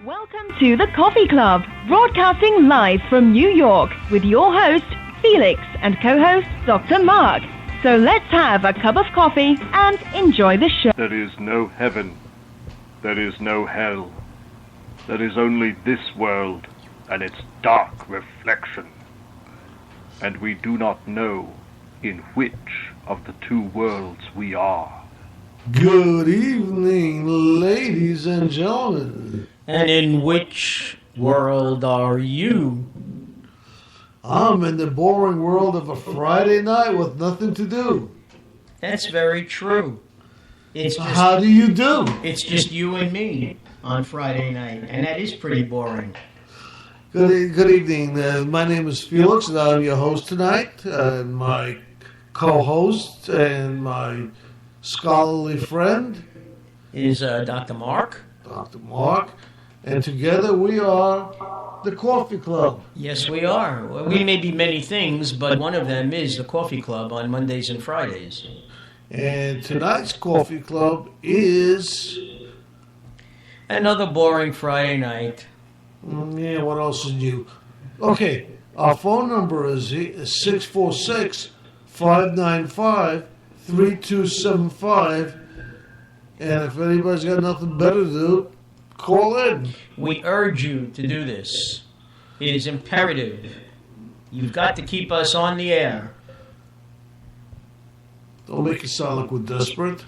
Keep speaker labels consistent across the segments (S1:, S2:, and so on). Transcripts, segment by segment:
S1: Welcome to the Coffee Club, broadcasting live from New York with your host, Felix, and co-host, Dr. Mark. So let's have a cup of coffee and enjoy the show.
S2: There is no heaven. There is no hell. There is only this world and its dark reflection. And we do not know in which of the two worlds we are.
S3: Good evening, ladies and gentlemen.
S4: And in which world are you?
S3: I'm in the boring world of a Friday night with nothing to do.
S4: That's very true.
S3: How do you do?
S4: It's just you and me on Friday night, and that is pretty boring.
S3: Good evening. My name is Felix, and I'm your host tonight. And my co-host and my scholarly friend
S4: is Dr. Mark.
S3: Dr. Mark. And together we are the Coffee Club.
S4: Yes, we are. Well, we may be many things, but one of them is the Coffee Club on Mondays and Fridays.
S3: And tonight's Coffee Club is...
S4: another boring Friday night.
S3: Yeah, what else is new? Okay, our phone number is 646-595-3275. And if anybody's got nothing better to do, call in.
S4: We urge you to do this. It is imperative. You've got to keep us on the air.
S3: Don't make it sound like we're desperate.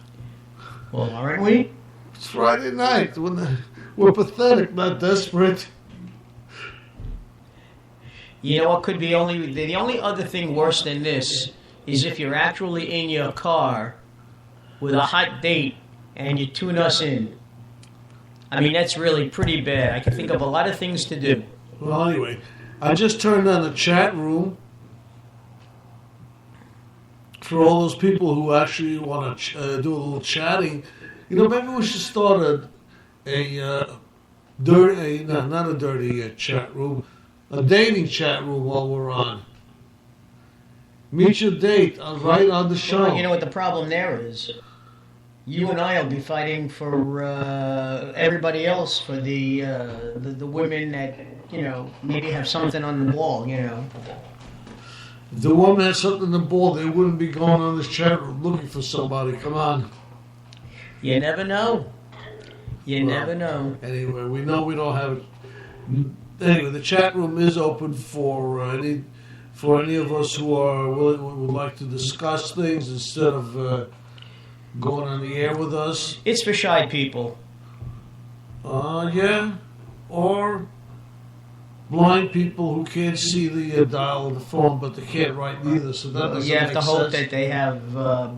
S4: Well, aren't we?
S3: It's Friday night. We're pathetic, not desperate.
S4: You know what could be the only other thing worse than this is if you're actually in your car with a hot date and you tune us in. I mean, that's really pretty bad. I can think of a lot of things to do.
S3: Well, anyway, I just turned on the chat room for all those people who actually want to do a little chatting. You know, maybe we should start a chat room, a dating chat room while we're on. Meet your date right on the show.
S4: Well, you know what the problem there is? You and I will be fighting for everybody else, for the women that, you know, maybe have something on the wall, you know.
S3: If the woman has something on the ball, they wouldn't be going on this chat room looking for somebody. Come on.
S4: You never know. You never know.
S3: Anyway, we know we don't have it. Anyway, the chat room is open for any of us who are willing, would like to discuss things instead of going on the air with us.
S4: It's for shy people.
S3: Yeah. Or blind people who can't see the dial of the phone, but they can't write neither. So that doesn't
S4: You have
S3: make
S4: to hope
S3: sense.
S4: that they have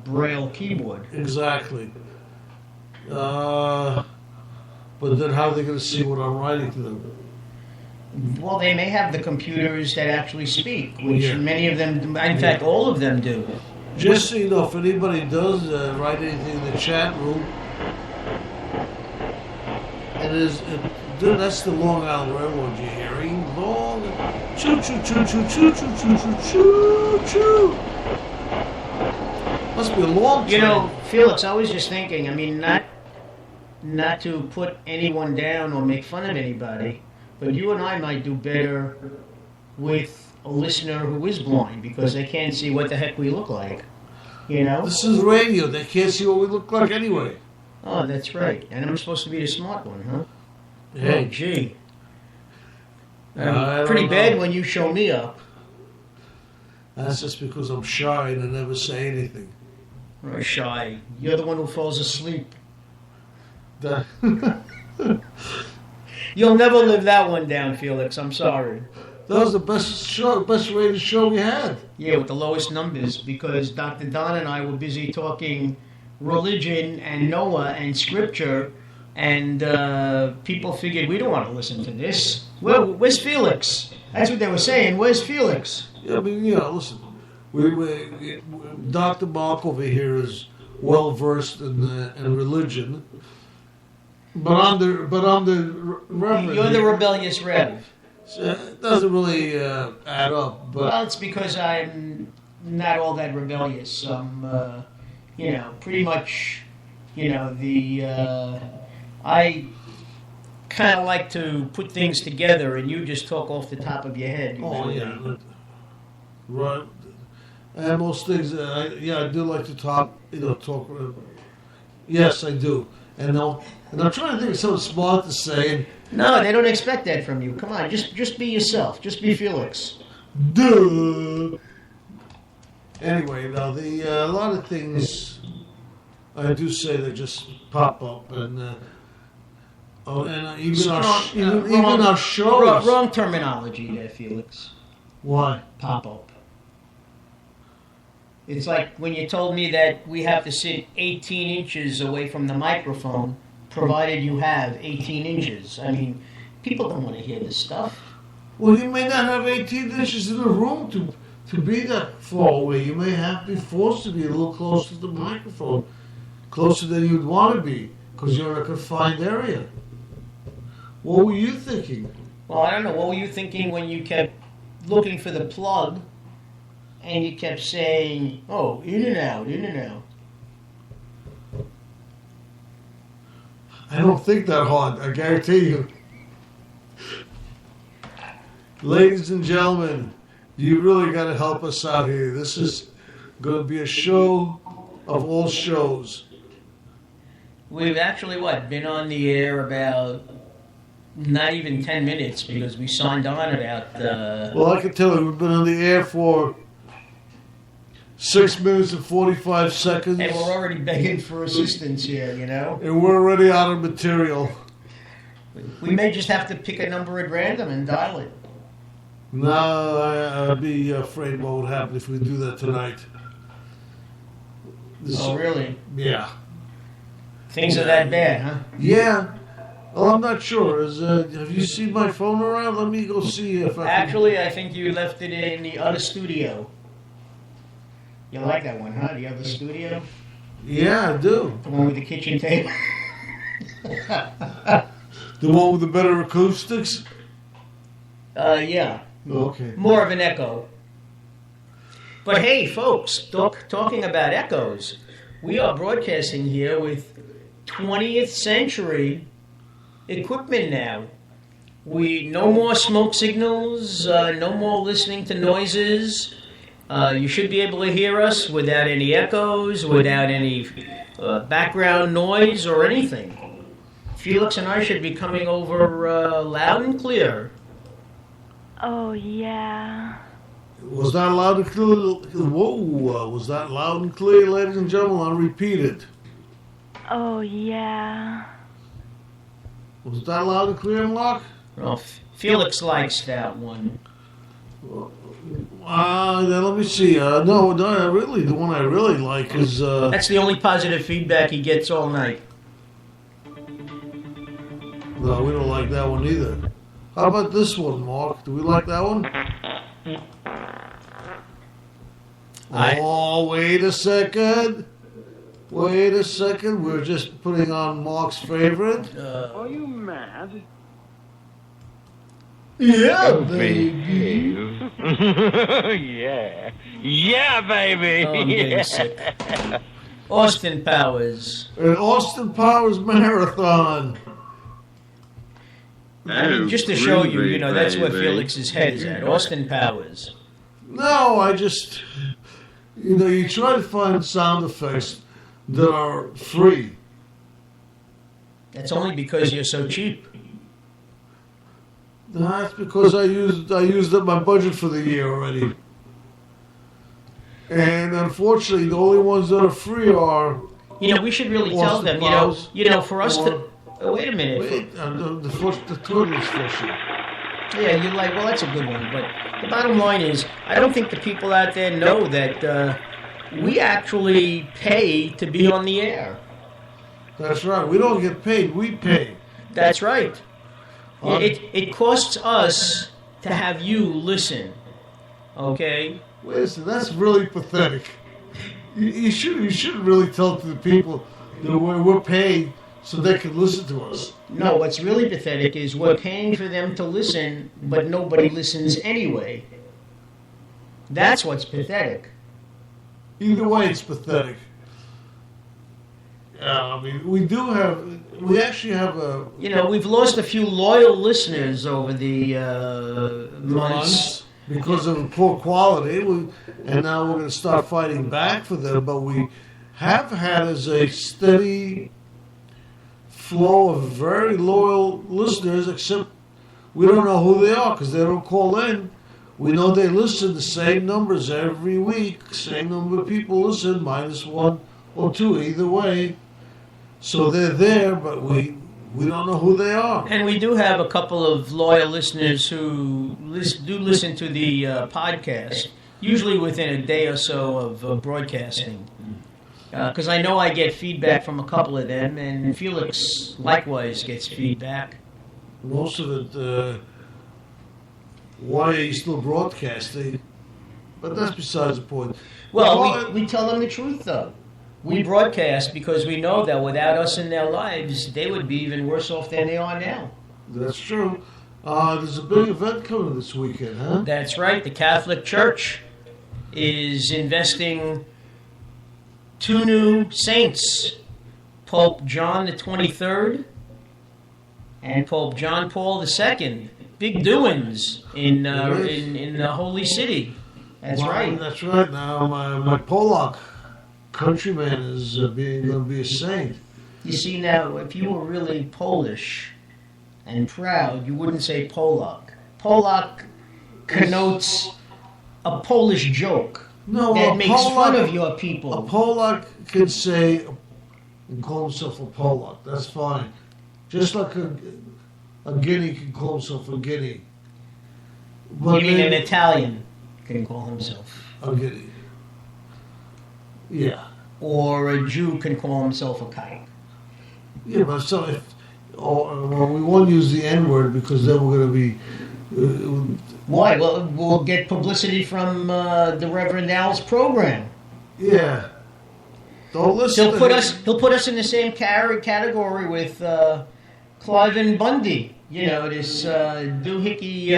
S4: Braille keyboard.
S3: Exactly. But then how are they going to see what I'm writing to them?
S4: Well, they may have the computers that actually speak, which many of them, in fact, all of them do.
S3: Just so you know, if anybody does write anything in the chat room, that's the Long Island Railroad you're hearing. Long, choo choo choo choo choo choo choo choo choo choo. Must be a long train.
S4: You know, Felix, I was just thinking, I mean, not to put anyone down or make fun of anybody, but you and I might do better with a listener who is blind because they can't see what the heck we look like. You know?
S3: This is radio. They can't see what we look like anyway.
S4: Oh, that's right. And I'm supposed to be the smart one, huh?
S3: Yeah.
S4: Oh, gee. Pretty bad when you show me up.
S3: That's just because I'm shy and I never say anything.
S4: Or shy. You're the one who falls asleep. You'll never live that one down, Felix. I'm sorry.
S3: That was the best rated show we had.
S4: Yeah, with the lowest numbers, because Dr. Don and I were busy talking religion and Noah and scripture, and people figured we don't want to listen to this. Where's Felix? That's what they were saying. Where's Felix?
S3: Yeah, I mean, you know, listen. Dr. Mark over here is well versed in religion, but I'm the reverend.
S4: You're the rebellious rev.
S3: It doesn't really add up. But
S4: well, it's because I'm not all that rebellious. I'm, pretty much, I kind of like to put things together, and you just talk off the top of your head.
S3: Oh,
S4: usually.
S3: yeah. Right. And most things, I do like to talk. Yes, I do. And I'm trying to think of something smart to say. And,
S4: No, they don't expect that from you. Come on, just be yourself. Just be Felix.
S3: duh. Anyway, now a lot of things I do say that just pop up, and even our shows.
S4: Wrong terminology there, Felix.
S3: Why?
S4: Pop up. It's like when you told me that we have to sit 18 inches away from the microphone, provided you have 18 inches. I mean, people don't want to hear this stuff.
S3: Well, you may not have 18 inches in the room to be that far away. You may have to be forced to be a little closer to the microphone, closer than you'd want to be, because you're in a confined area. What were you thinking?
S4: Well, I don't know. What were you thinking when you kept looking for the plug and you kept saying, oh, in and out, in and out?
S3: I don't think that hard, I guarantee you. Ladies and gentlemen, you really got to help us out here. This is going to be a show of all shows.
S4: We've actually, been on the air about not even 10 minutes because we signed on about...
S3: Well, I can tell you, we've been on the air for 6 minutes and 45 seconds.
S4: And we're already begging for assistance here, you know?
S3: And we're already out of material.
S4: We may just have to pick a number at random and dial it.
S3: No, I'd be afraid what would happen if we do that tonight.
S4: Oh, really?
S3: Yeah.
S4: Things are that bad, huh?
S3: Yeah. Well, I'm not sure. Have you seen my phone around? Let me go see if I can...
S4: Actually, I think you left it in the other studio. You like that one, huh? The other studio?
S3: Yeah, I do.
S4: The one with the kitchen table?
S3: The one with the better acoustics?
S4: Yeah.
S3: Okay.
S4: More of an echo. But hey, folks, talking about echoes, we are broadcasting here with 20th century equipment now. No more smoke signals, no more listening to noises. You should be able to hear us without any echoes, without any background noise or anything. Felix and I should be coming over loud and clear.
S1: Oh, yeah.
S3: Was that loud and clear? Whoa, was that loud and clear, ladies and gentlemen? I'll repeat it.
S1: Oh, yeah.
S3: Was that loud and clear, Mark?
S4: Well, Felix likes that one.
S3: Then let me see. No, really, the one I really like is...
S4: That's the only positive feedback he gets all night.
S3: No, we don't like that one either. How about this one, Mark? Do we like that one? Oh, wait a second. Wait a second. We're just putting on Mark's favorite.
S2: Are you mad?
S3: Yeah, baby.
S2: Yeah. Yeah, baby.
S4: Oh, I'm getting sick. Austin Powers.
S3: An Austin Powers marathon.
S4: I mean, just to show you, that's where Felix's head is at. Austin Powers.
S3: No, I just... you try to find sound effects that are free.
S4: That's only because you're so cheap.
S3: That's because I used up my budget for the year already. And unfortunately, the only ones that are free are...
S4: we should really tell them, for us to... wait a minute.
S3: Wait, the turtle is fishing.
S4: Yeah, you're like, well, that's a good one. But the bottom line is, I don't think the people out there know that we actually pay to be on the air.
S3: That's right. We don't get paid. We pay.
S4: That's right. It costs us to have you listen. Okay?
S3: Listen, that's really pathetic. You shouldn't really tell to the people that we're paying so they can listen to us.
S4: No, what's really pathetic is we're paying for them to listen, but nobody listens anyway. That's what's pathetic.
S3: Either way, it's pathetic. I mean, we actually have a...
S4: You know, we've lost a few loyal listeners over the months.
S3: Because of poor quality, and now we're going to start fighting back for them, but we have had as a steady flow of very loyal listeners, except we don't know who they are because they don't call in. We know they listen the same numbers every week, same number of people listen, -1 or 2, either way. So they're there, but we don't know who they are.
S4: And we do have a couple of loyal listeners who do listen to the podcast, usually within a day or so of broadcasting. Because I know I get feedback from a couple of them, and Felix likewise gets feedback.
S3: Most of it, why are you still broadcasting? But that's besides the point.
S4: Well, we tell them the truth, though. We broadcast because we know that without us in their lives, they would be even worse off than they are now.
S3: That's true. There's a big event coming this weekend, huh?
S4: That's right. The Catholic Church is investing 2 new saints, Pope John the 23rd and Pope John Paul II. Big doings in the Holy City. That's right.
S3: That's right. Now my Polak countryman is going to be a saint.
S4: You see, now, if you were really Polish and proud, you wouldn't say Polak. Polak connotes a Polish joke that makes fun of your people.
S3: A Polak can say and call himself a Polak. That's fine. Just like a Guinea can call himself a Guinea.
S4: But you mean an Italian can call himself
S3: a Guinea? Yeah.
S4: Or a Jew can call himself a kite.
S3: Yeah, but so we won't use the N-word because then we're going to be...
S4: Why? Well, we'll get publicity from the Reverend Al's program.
S3: Yeah. Don't listen
S4: He'll put us in the same category with Cliven Bundy. You know, this doohickey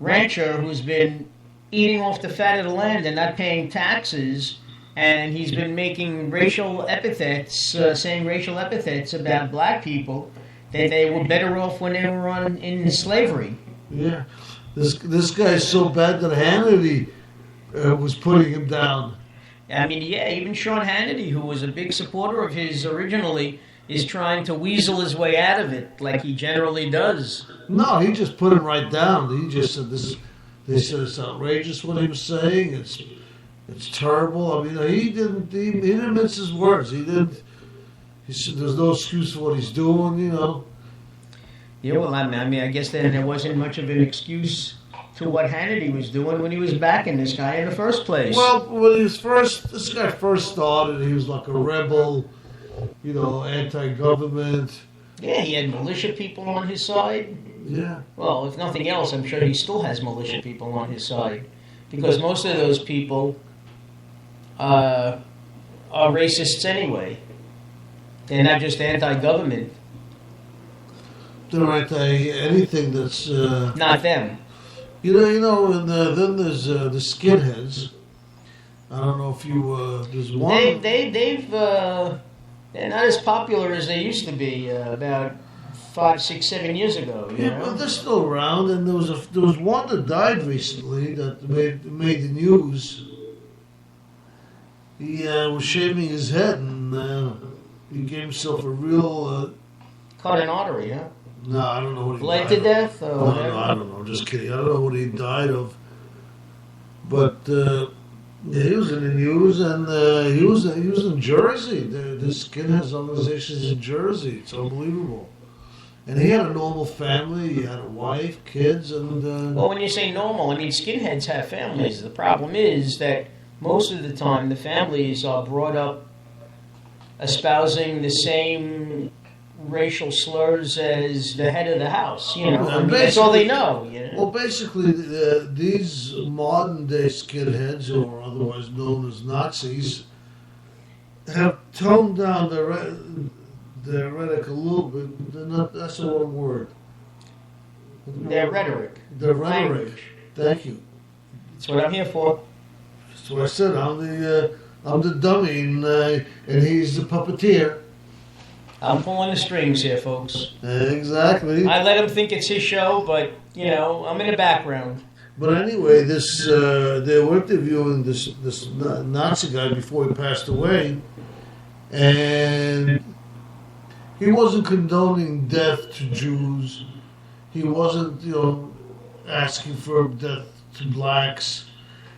S4: rancher who's been eating off the fat of the land and not paying taxes, and he's been making racial epithets, saying racial epithets about black people, that they were better off when they were in slavery.
S3: Yeah. This guy's so bad that Hannity was putting him down.
S4: I mean, yeah, even Sean Hannity, who was a big supporter of his originally, is trying to weasel his way out of it, like he generally does.
S3: No, he just put him right down. He just said this. They said it's outrageous what he was saying. It's terrible. I mean, he didn't mince his words. He didn't. He said there's no excuse for what he's doing. You know.
S4: Yeah, well, I mean, I guess then there wasn't much of an excuse to what Hannity was doing when he was backing this guy in the first place.
S3: Well, when this guy first started, he was like a rebel, you know, anti-government.
S4: Yeah, he had militia people on his side.
S3: Yeah.
S4: Well, if nothing else, I'm sure he still has militia people on his side, because most of those people are racists anyway. They're not just anti-government.
S3: They're anti-anything that's
S4: not them.
S3: You know, and then there's the skinheads. I don't know if you there's one.
S4: They're not as popular as they used to be about 5, 6, 7 years ago. You know?
S3: But they're still around. And there was one that died recently that made the news. He was shaving his head and he gave himself a real
S4: cut an artery, huh?
S3: No, I don't know what he
S4: bled
S3: died
S4: to death? Or
S3: no, I don't know. Just kidding. I don't know what he died of. But yeah, he was in the news, and he was in Jersey. The skinheads organization's in Jersey. It's unbelievable. And he had a normal family. He had a wife, kids, and.
S4: Well, when you say normal, I mean skinheads have families. The problem is that most of the time the families are brought up espousing the same racial slurs as the head of the house, you know. I mean, that's all they know. You know?
S3: Well, basically, these modern-day skinheads, or otherwise known as Nazis, have toned down their rhetoric a little bit. That's the wrong word.
S4: Their rhetoric.
S3: Their rhetoric.
S4: Language.
S3: Thank you.
S4: That's what I'm here for.
S3: That's what I said. I'm the dummy, and he's the puppeteer.
S4: I'm pulling the strings here, folks.
S3: Exactly.
S4: I let him think it's his show, but, I'm in the background.
S3: But anyway, they were interviewing this Nazi guy before he passed away, and he wasn't condoning death to Jews. He wasn't, asking for death to blacks.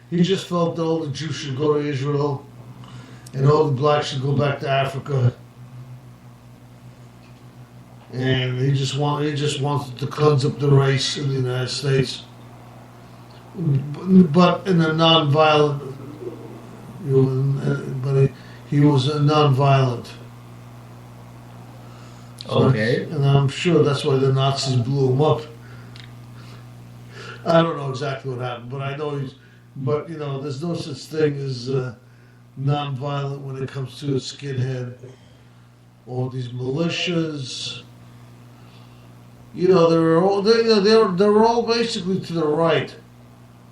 S3: He just felt that all the Jews should go to Israel, and all the blacks should go back to Africa. And he just wanted to cleanse up the race in the United States, but in a non-violent. But he was a non-violent.
S4: Okay.
S3: And I'm sure that's why the Nazis blew him up. I don't know exactly what happened, but I know there's no such thing as non-violent when it comes to a skinhead. All these militias. They're all basically to the right,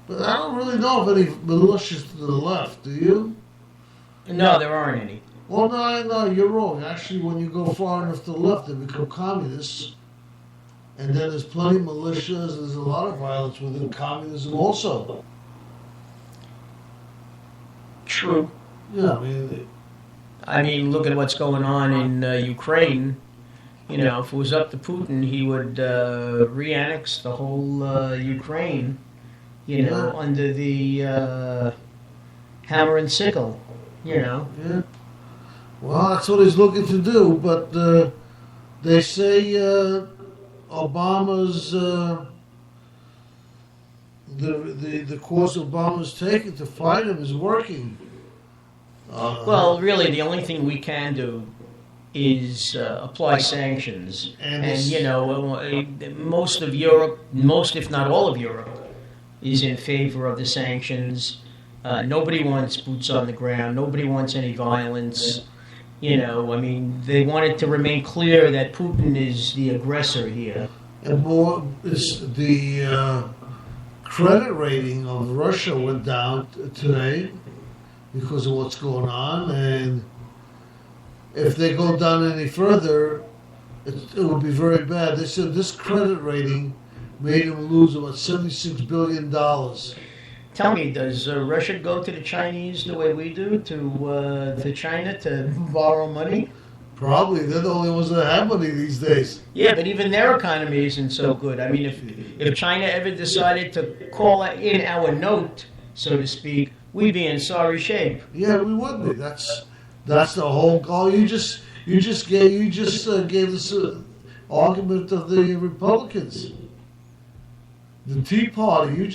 S3: but I don't really know of any militias to the left. Do you?
S4: No, there aren't any.
S3: Well, no, you're wrong. Actually, when you go far enough to the left, they become communists, and then there's plenty of militias. There's a lot of violence within communism, also.
S4: True.
S3: Yeah,
S4: I mean, look at what's going on in Ukraine. If it was up to Putin, he would re-annex the whole Ukraine, under the hammer and sickle,
S3: Yeah. Well, that's what he's looking to do, but they say Obama's the course Obama's taking to fight him is working.
S4: Well, really, the only thing we can do is apply sanctions. And most of Europe, if not all of Europe, is in favor of the sanctions. Nobody wants boots on the ground. Nobody wants any violence. They want it to remain clear that Putin is the aggressor here.
S3: And more, the credit rating of Russia went down today because of what's going on, and if they go down any further, it will be very bad. They said this credit rating made them lose about $76 billion.
S4: Tell me, does Russia go to the Chinese the way we do to China to borrow money?
S3: Probably. They're the only ones that have money these days.
S4: Yeah, but even their economy isn't so good. I mean, if China ever decided to call in our note, so to speak, we'd be in sorry shape.
S3: Yeah, we would be. That's the whole goal. You just gave this argument of the Republicans. The Tea Party.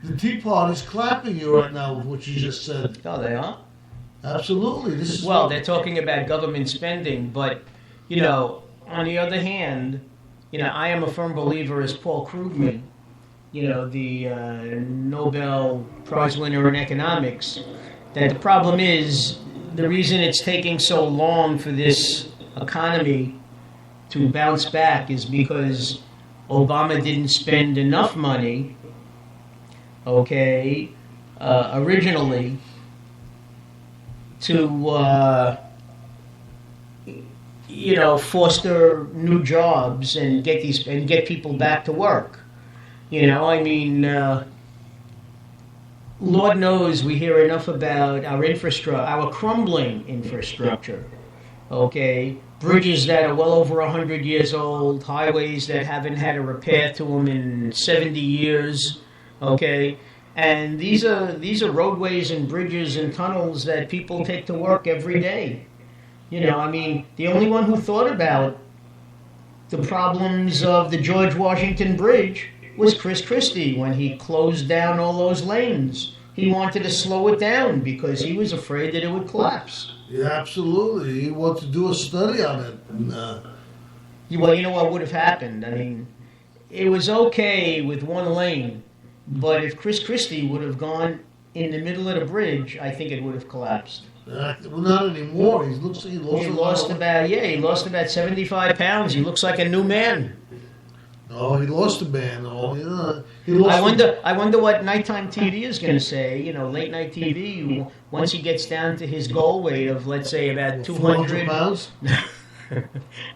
S3: The Tea Party's clapping you right now with what you just said.
S4: Oh, they are?
S3: Absolutely.
S4: They're talking about government spending, but, on the other hand, I am a firm believer, as Paul Krugman, the Nobel Prize winner in economics, that the problem is the reason it's taking so long for this economy to bounce back is because Obama didn't spend enough money, originally, to foster new jobs and get people back to work. Lord knows we hear enough about our crumbling infrastructure. Okay, bridges that are well over 100 years old, highways that haven't had a repair to them in 70 years. Okay. And these are roadways and bridges and tunnels that people take to work every day. The only one who thought about the problems of the George Washington Bridge was Chris Christie when he closed down all those lanes. He wanted to slow it down because he was afraid that it would collapse.
S3: Yeah, absolutely. He wanted to do a study on it.
S4: Well, you know what would have happened? It was okay with one lane. But if Chris Christie would have gone in the middle of the bridge, I think it would have collapsed.
S3: Well, not anymore. He
S4: lost about 75 pounds. He looks like a new man.
S3: Oh, he lost the man. Oh, he lost.
S4: I wonder what nighttime TV is going to say. Late night TV. Once he gets down to his goal weight of, let's say, about 200
S3: pounds.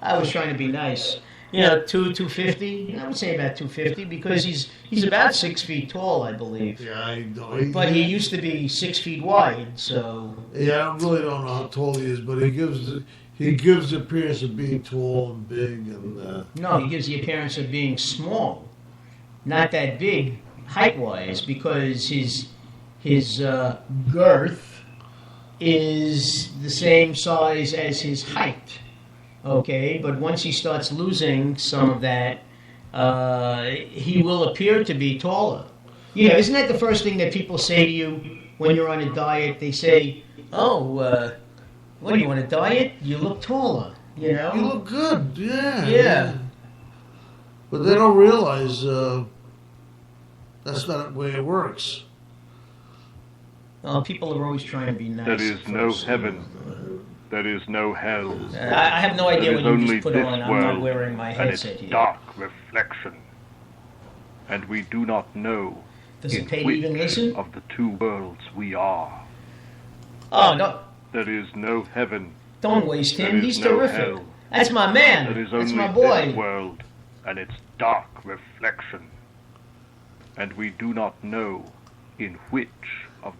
S4: I was trying to be nice. 250. I would say about 250 because he's about 6 feet tall, I believe.
S3: Yeah, I know.
S4: But he used to be 6 feet wide, so.
S3: Yeah, I really don't know how tall he is, but he gives the appearance of being tall and big, and.
S4: No, he gives the appearance of being small, not that big height-wise, because his girth is the same size as his height. Okay, but once he starts losing some of that, he will appear to be taller. Isn't that the first thing that people say to you when you're on a diet? They say, "Oh, what do you want a diet? You look taller." You
S3: look good.
S4: Yeah.
S3: But they don't realize that's not the way it works.
S4: People are always trying to be nice.
S2: There is no heaven. There is no hell.
S4: I have no idea what you just put on. I'm not wearing my
S2: and
S4: headset
S2: its
S4: here.
S2: Dark reflection. And we do not know
S4: Does it
S2: in
S4: pay to
S2: which
S4: even listen?
S2: of the two worlds we are.
S4: Oh, no.
S2: There is no heaven.
S4: Don't waste him.
S2: There is
S4: He's
S2: no
S4: terrific.
S2: hell.
S4: That's my man.
S2: There is
S4: That's
S2: only
S4: my boy.
S2: this world and its dark reflection. And we do not know in which of.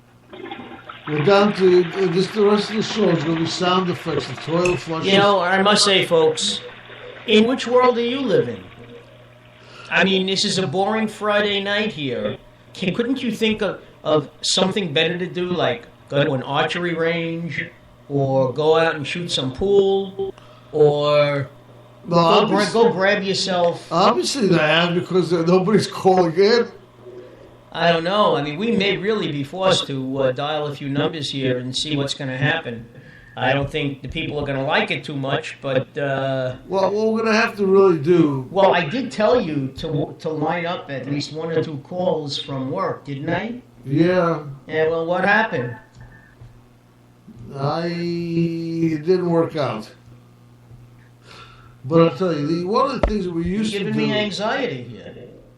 S3: We're down to just the rest of the show is going to be sound effects, the toilet flushes.
S4: I must say, folks, in which world are you living? I mean, this is a boring Friday night here. Couldn't you think of something better to do, like go to an archery range, or go out and shoot some pool, or go grab yourself?
S3: Obviously they have, because nobody's calling in.
S4: I don't know. I mean, we may really be forced to dial a few numbers here and see what's going to happen. I don't think the people are going to like it too much, but...
S3: Well, what we're going to have to really do...
S4: Well, I did tell you to line up at least one or two calls from work, didn't I?
S3: Yeah.
S4: Yeah, well, what happened?
S3: It didn't work out. But I'll tell you, one of the things that we used to do...
S4: You're giving me anxiety here.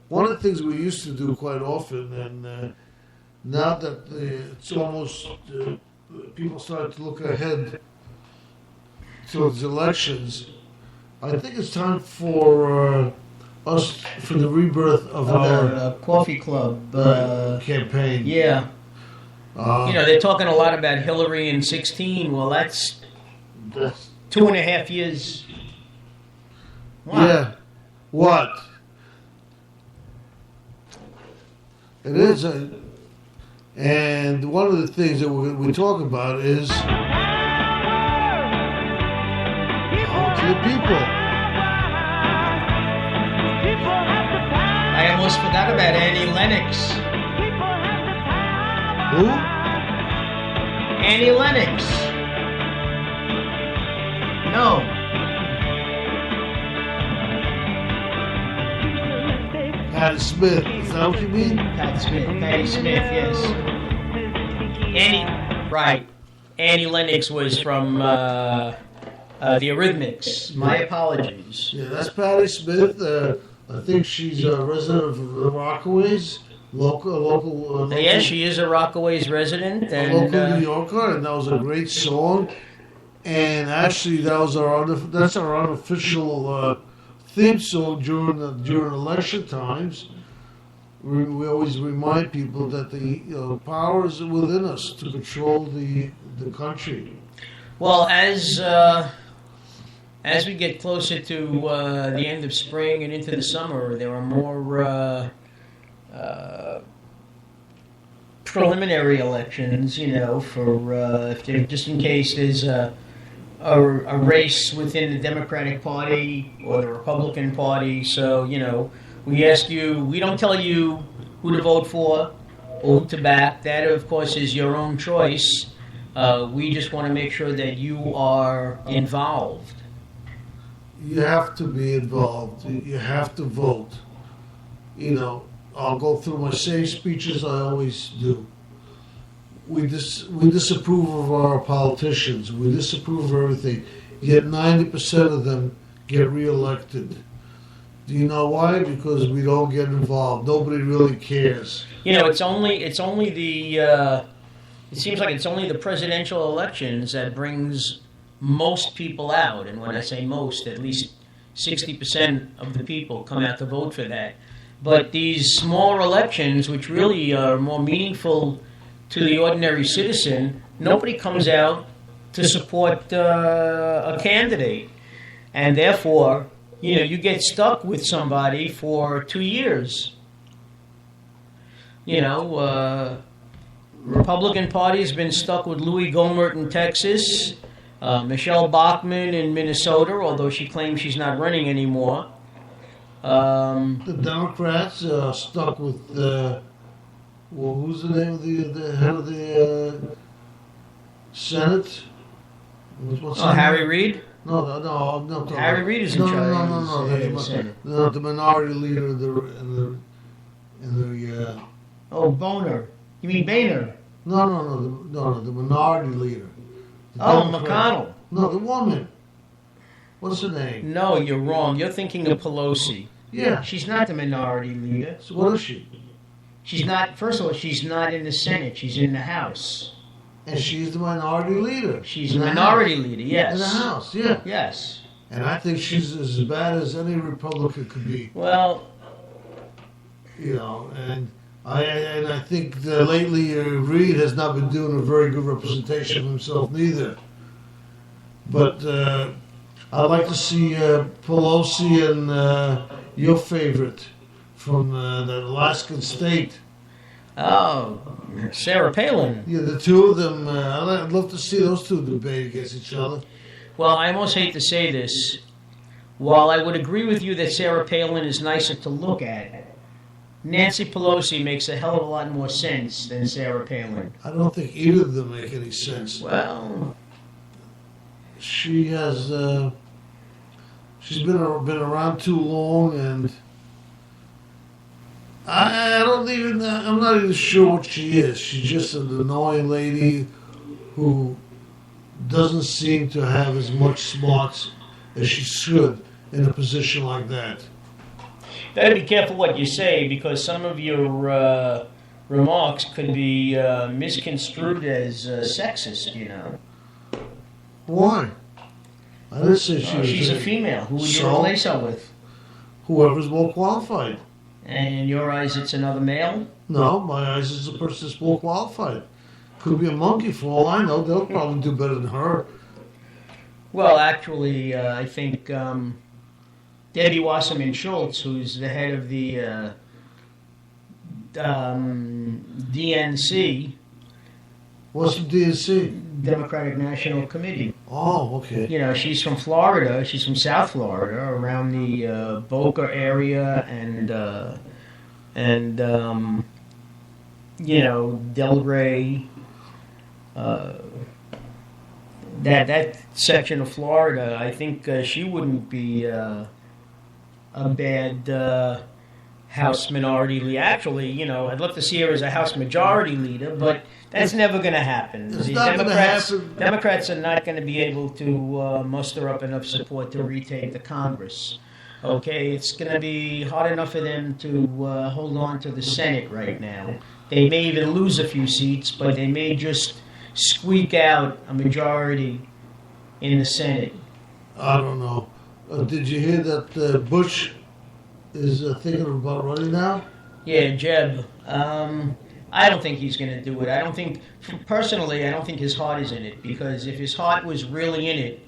S3: One of the things we used to do quite often, and now that it's almost... people start to look ahead towards elections, I think it's time for us, for the rebirth of
S4: our coffee club
S3: campaign.
S4: Yeah. They're talking a lot about Hillary in 2016. Well, that's 2.5 years. Wow.
S3: Yeah. What? It is. And one of the things that we talk about is to the people.
S4: I almost forgot about Annie Lennox.
S3: Who?
S4: Annie Lennox. No.
S3: Patty Smith. Is that what you mean?
S4: Patty Smith, yes. Annie Lennox was from the Eurythmics. My apologies.
S3: Yeah, that's Patty Smith. I think she's a resident of the Rockaways. Local.
S4: Yes, she is a Rockaways resident.
S3: A local New Yorker, and that was a great song. And actually, that's our unofficial theme song during election times. We always remind people that the power is within us to control the country.
S4: Well, as we get closer to the end of spring and into the summer, there are more preliminary elections. For just in case there's a race within the Democratic Party or the Republican Party. So, we ask you, we don't tell you who to vote for or who to back. That, of course, is your own choice. We just want to make sure that you are involved.
S3: You have to be involved. You have to vote. I'll go through my same speeches I always do. We disapprove of our politicians. We disapprove of everything. Yet 90% of them get reelected. Do you know why? Because we don't get involved. Nobody really cares.
S4: You know, it's only the. It seems like it's only the presidential elections that brings most people out, and when I say most, at least 60% of the people come out to vote for that. But these smaller elections, which really are more meaningful to the ordinary citizen, nobody comes out to support a candidate, and therefore, you know, you get stuck with somebody for 2 years. You know, Republican Party has been stuck with Louis Gohmert in Texas, Michelle Bachmann in Minnesota, although she claims she's not running anymore.
S3: The Democrats are stuck with, well, who's the name of the head of the Senate? What's
S4: Harry Reid?
S3: No.
S4: Harry Reid is in charge.
S3: No. The minority leader in the
S4: Boner. You mean Boehner?
S3: No, the minority leader. The Democrat.
S4: McConnell.
S3: No, the woman. What's her name?
S4: No, you're wrong. You're thinking of Pelosi.
S3: Yeah.
S4: She's not the minority leader.
S3: So what is she?
S4: She's not, first of all, she's not in the Senate. She's in the House.
S3: And she's the minority leader.
S4: She's the minority leader, yes.
S3: In the House, yeah.
S4: Yes.
S3: And I think she's as bad as any Republican could be.
S4: Well,
S3: you know, and I think that lately Reid has not been doing a very good representation of himself neither. But I'd like to see Pelosi and your favorite from the Alaskan state.
S4: Oh, Sarah Palin.
S3: Yeah, the two of them. I'd love to see those two debate against each other.
S4: Well, I almost hate to say this. While I would agree with you that Sarah Palin is nicer to look at, Nancy Pelosi makes a hell of a lot more sense than Sarah Palin.
S3: I don't think either of them make any sense.
S4: Well,
S3: she has. She's been around too long, and I'm not even sure what she is. She's just an annoying lady who doesn't seem to have as much smarts as she should in a position like that.
S4: Better be careful what you say, because some of your remarks could be misconstrued as sexist, you know.
S3: Why? I didn't say she was.
S4: She's a female. Who would you replace her with?
S3: Whoever's more qualified.
S4: And in your eyes, it's another male?
S3: No, my eyes is the person that's more qualified. Could be a monkey for all I know. They'll probably do better than her.
S4: Well, actually, I think Debbie Wasserman Schultz, who's the head of the DNC.
S3: What's the DNC?
S4: Democratic National Committee.
S3: Oh, okay.
S4: You know, she's from Florida. She's from South Florida, around the Boca area and you know, Delray. That section of Florida, I think she wouldn't be a bad House minority leader. Actually, you know, I'd love to see her as a House majority leader, but that's never going to happen.
S3: It's not going to happen.
S4: Democrats are not going to be able to muster up enough support to retake the Congress. Okay, it's going to be hard enough for them to hold on to the Senate right now. They may even lose a few seats, but they may just squeak out a majority in the Senate.
S3: I don't know. Did you hear that Bush is thinking about running now?
S4: Yeah, Jeb. I don't think he's going to do it. I don't think his heart is in it, because if his heart was really in it,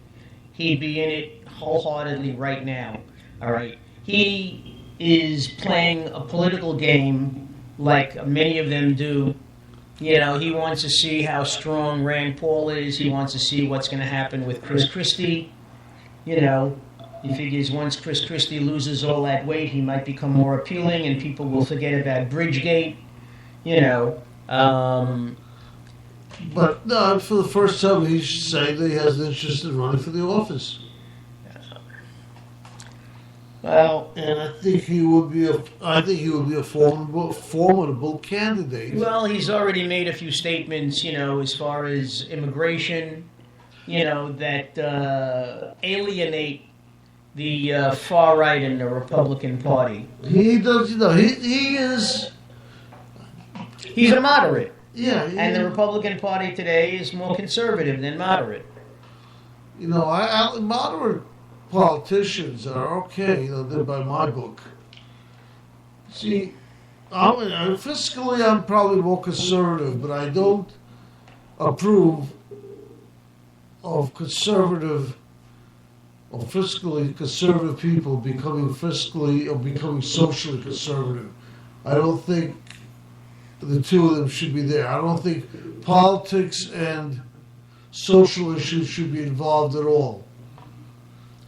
S4: he'd be in it wholeheartedly right now. All right. He is playing a political game like many of them do. You know, he wants to see how strong Rand Paul is. He wants to see what's going to happen with Chris Christie. You know, he figures once Chris Christie loses all that weight, he might become more appealing and people will forget about Bridgegate. You know.
S3: But no, for the first time, he should say that he has an interest in running for the office.
S4: Well,
S3: and I think he would be a formidable candidate.
S4: Well, he's already made a few statements, you know, as far as immigration, you know, that alienate the far right in the Republican Party.
S3: He does, he is.
S4: He's a moderate.
S3: Yeah.
S4: And the Republican Party today is more conservative than moderate.
S3: Moderate politicians are okay, they're by my book. See, fiscally I'm probably more conservative, but I don't approve of conservative or fiscally conservative people becoming socially conservative. I don't think the two of them should be there. I don't think politics and social issues should be involved at all.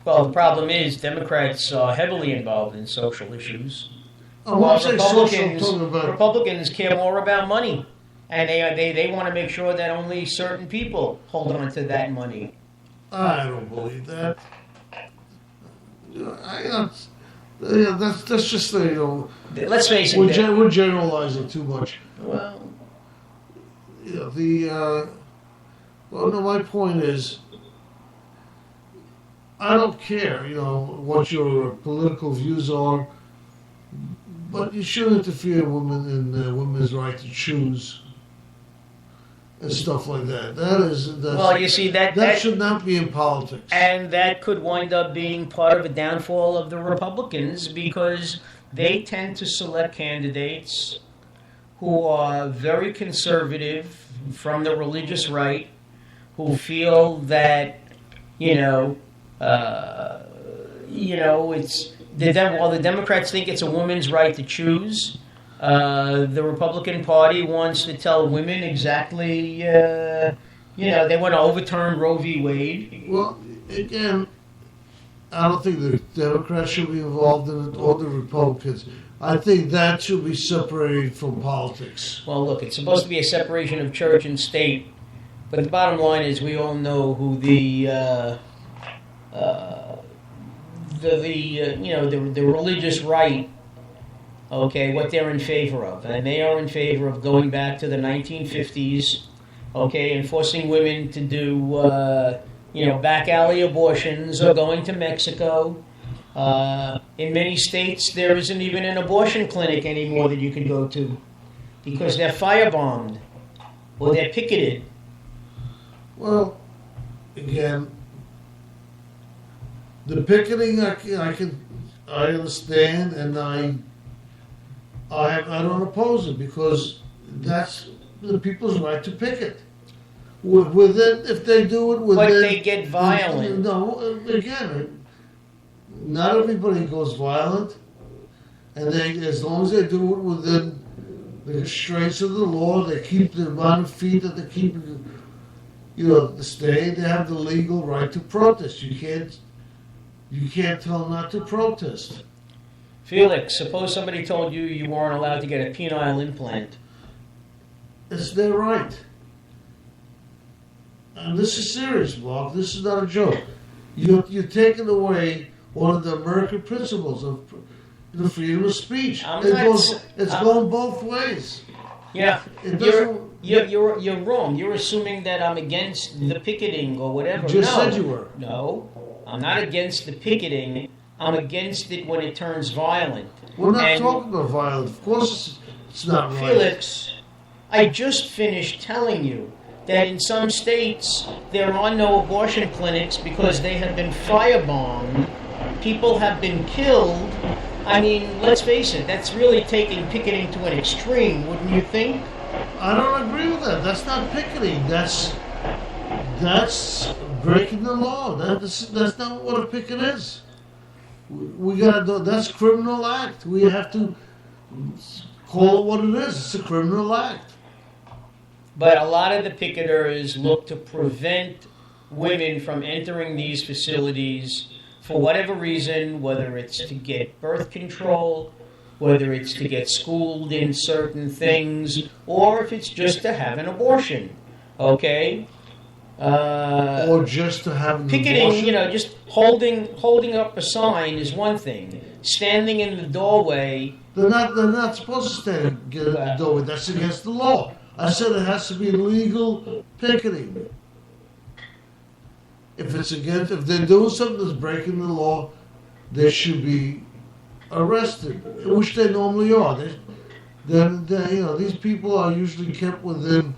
S4: Well, the problem is Democrats are heavily involved in social issues.
S3: While
S4: Republicans care more about money, and they want to make sure that only certain people hold on to that money.
S3: I don't believe that. That's just
S4: Let's face it.
S3: We're generalizing too much.
S4: Well,
S3: my point is, I don't care, what your political views are, but you shouldn't interfere in women's right to choose and stuff like that.
S4: You see that
S3: should not be in politics.
S4: And that could wind up being part of a downfall of the Republicans because they tend to select candidates who are very conservative from the religious right, who feel that, it's while the Democrats think it's a woman's right to choose, the Republican Party wants to tell women exactly, they want to overturn Roe v. Wade.
S3: Well, again, I don't think the Democrats should be involved in it or the Republicans. I think that should be separated from politics.
S4: Well, look, it's supposed to be a separation of church and state, but the bottom line is we all know who the religious right, what they're in favor of. And they are in favor of going back to the 1950s, and forcing women to do, back alley abortions or going to Mexico. In many states, there isn't even an abortion clinic anymore that you can go to because they're firebombed or they're picketed.
S3: Well, again, the picketing I understand, and I don't oppose it because that's the people's right to picket. If they do it within,
S4: but they get violent.
S3: No, again, not everybody goes violent, and as long as they do it within the constraints of the law, they keep the amount of feet that they keep. The state, they have the legal right to protest. You can't tell them not to protest.
S4: Felix, suppose somebody told you you weren't allowed to get a penile implant.
S3: It's their right. And this is serious, Mark. This is not a joke. You're taking away one of the American principles of the freedom of speech. It's going both ways.
S4: Yeah, you're wrong. You're assuming that I'm against the picketing or whatever.
S3: You just said you were.
S4: No, I'm not against the picketing. I'm against it when it turns violent.
S3: We're not talking about violence. Of course it's not right.
S4: Felix, I just finished telling you that in some states there are no abortion clinics because they have been firebombed. People have been killed. I mean, let's face it, that's really taking picketing to an extreme, wouldn't you think?
S3: I don't agree with that. That's not picketing. That's breaking the law. That's not what a picket is. We gotta do. That's a criminal act. We have to call it what it is. It's a criminal act.
S4: But a lot of the picketers look to prevent women from entering these facilities for whatever reason, whether it's to get birth control, whether it's to get schooled in certain things, or if it's just to have an abortion, okay?
S3: Or just to have an
S4: picketing,
S3: abortion?
S4: Just holding up a sign is one thing. Standing in the doorway...
S3: They're not supposed to stand in the doorway. That's against the law. I said it has to be legal picketing. If they're doing something that's breaking the law, they should be arrested, which they normally are. These people are usually kept within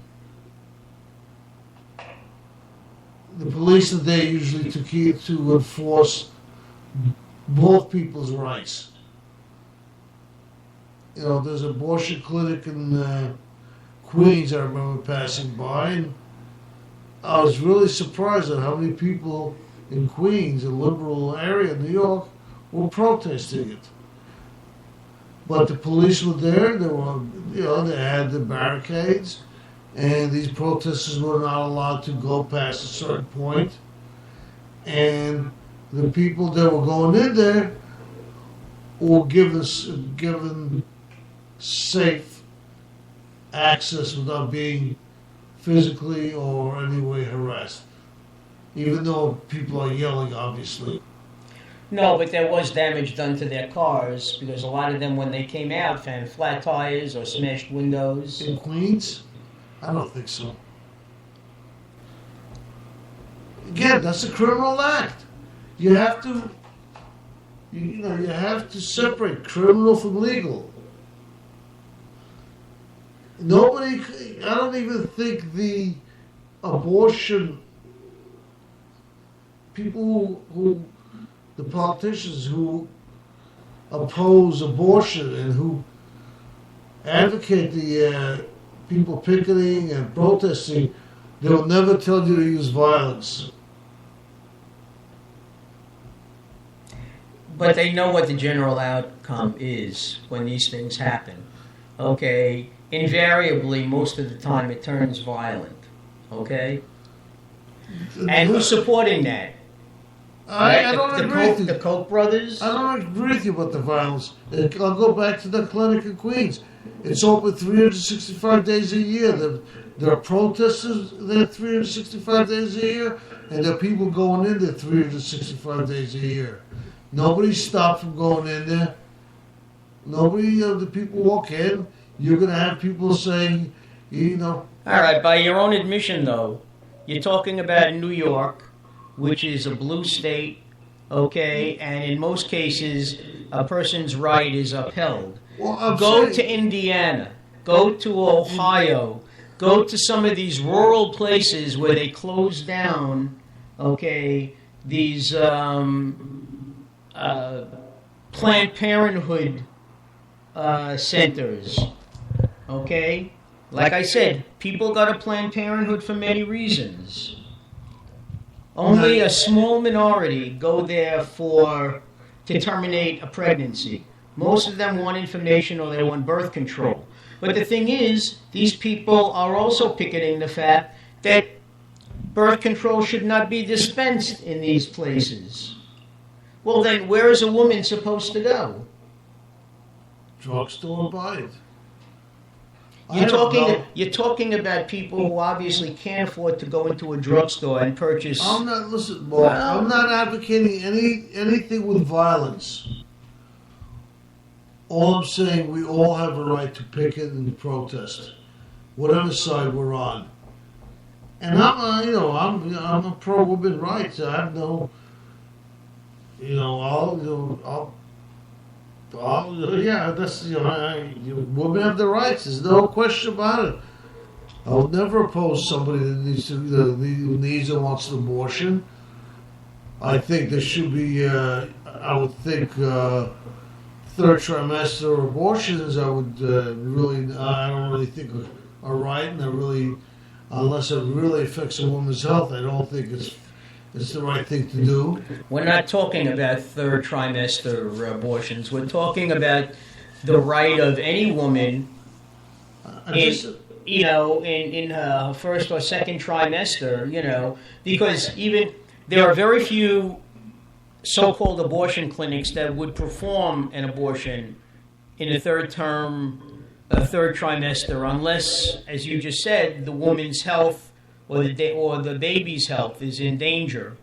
S3: the police are there usually to enforce both people's rights. There's an abortion clinic in Queens I remember passing by, and I was really surprised at how many people in Queens, a liberal area in New York, were protesting it. But the police were there. They had the barricades, and these protesters were not allowed to go past a certain point. And the people that were going in there were given safe access without being physically or any way harassed, even though people are yelling, obviously.
S4: No, but there was damage done to their cars because a lot of them, when they came out, found flat tires or smashed windows.
S3: In Queens? I don't think so. Again, that's a criminal act. You have to, you have to separate criminal from legal. I don't even think the abortion people the politicians who oppose abortion and who advocate the people picketing and protesting, they will never tell you to use violence.
S4: But they know what the general outcome is when these things happen. Okay? Invariably, most of the time, it turns violent. Okay? And who's supporting that?
S3: I don't agree with you.
S4: The Koch brothers?
S3: I don't agree with you about the violence. I'll go back to the clinic in Queens. It's open 365 days a year. There are protesters there 365 days a year, and there are people going in there 365 days a year. Nobody stopped from going in there. Nobody of the people walk in. You're going to have people saying, All
S4: right, by your own admission, though, you're talking about New York, which is a blue state, okay, and in most cases, a person's right is upheld.
S3: Well,
S4: go to Indiana, go to Ohio, go to some of these rural places where they close down, okay, these Planned Parenthood centers, okay? Like I said, people go to Planned Parenthood for many reasons. Only a small minority go there to terminate a pregnancy. Most of them want information or they want birth control. But the thing is, these people are also picketing the fact that birth control should not be dispensed in these places. Well then, where is a woman supposed to go?
S3: Drugstore, buy it.
S4: You're talking about people who obviously can't afford to go into a drugstore and purchase.
S3: I'm not advocating anything with violence. All I'm saying, we all have a right to picket and protest, whatever side we're on. And I'm a pro women rights. I have no, women have the rights. There's no question about it. I would never oppose somebody that needs and wants an abortion. I think there should be. I would think third trimester abortions. I would I don't really think are right, and unless it really affects a woman's health, I don't think it's the right thing to do.
S4: We're not talking about third trimester abortions. We're talking about the right of any woman in her first or second trimester, because even there are very few so-called abortion clinics that would perform an abortion in a third trimester, unless, as you just said, the woman's health or the baby's health is in danger.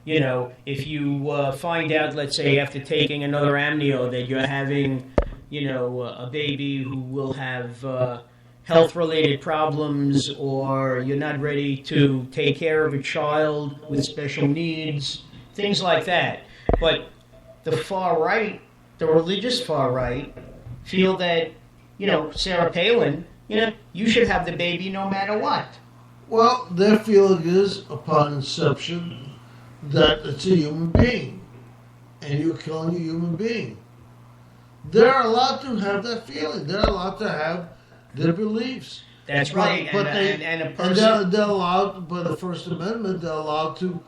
S4: If you find out, let's say, after taking another amnio that you're having, a baby who will have health-related problems, or you're not ready to take care of a child with special needs, things like that. But the far right, the religious far right, feel that, Sarah Palin, you should have the baby no matter what.
S3: Well, their feeling is, upon inception, that it's a human being, and you're killing a human being. They're allowed to have that feeling. They're allowed to have their beliefs.
S4: That's right.
S3: But
S4: and a person...
S3: they're allowed, by the First Amendment, they're allowed to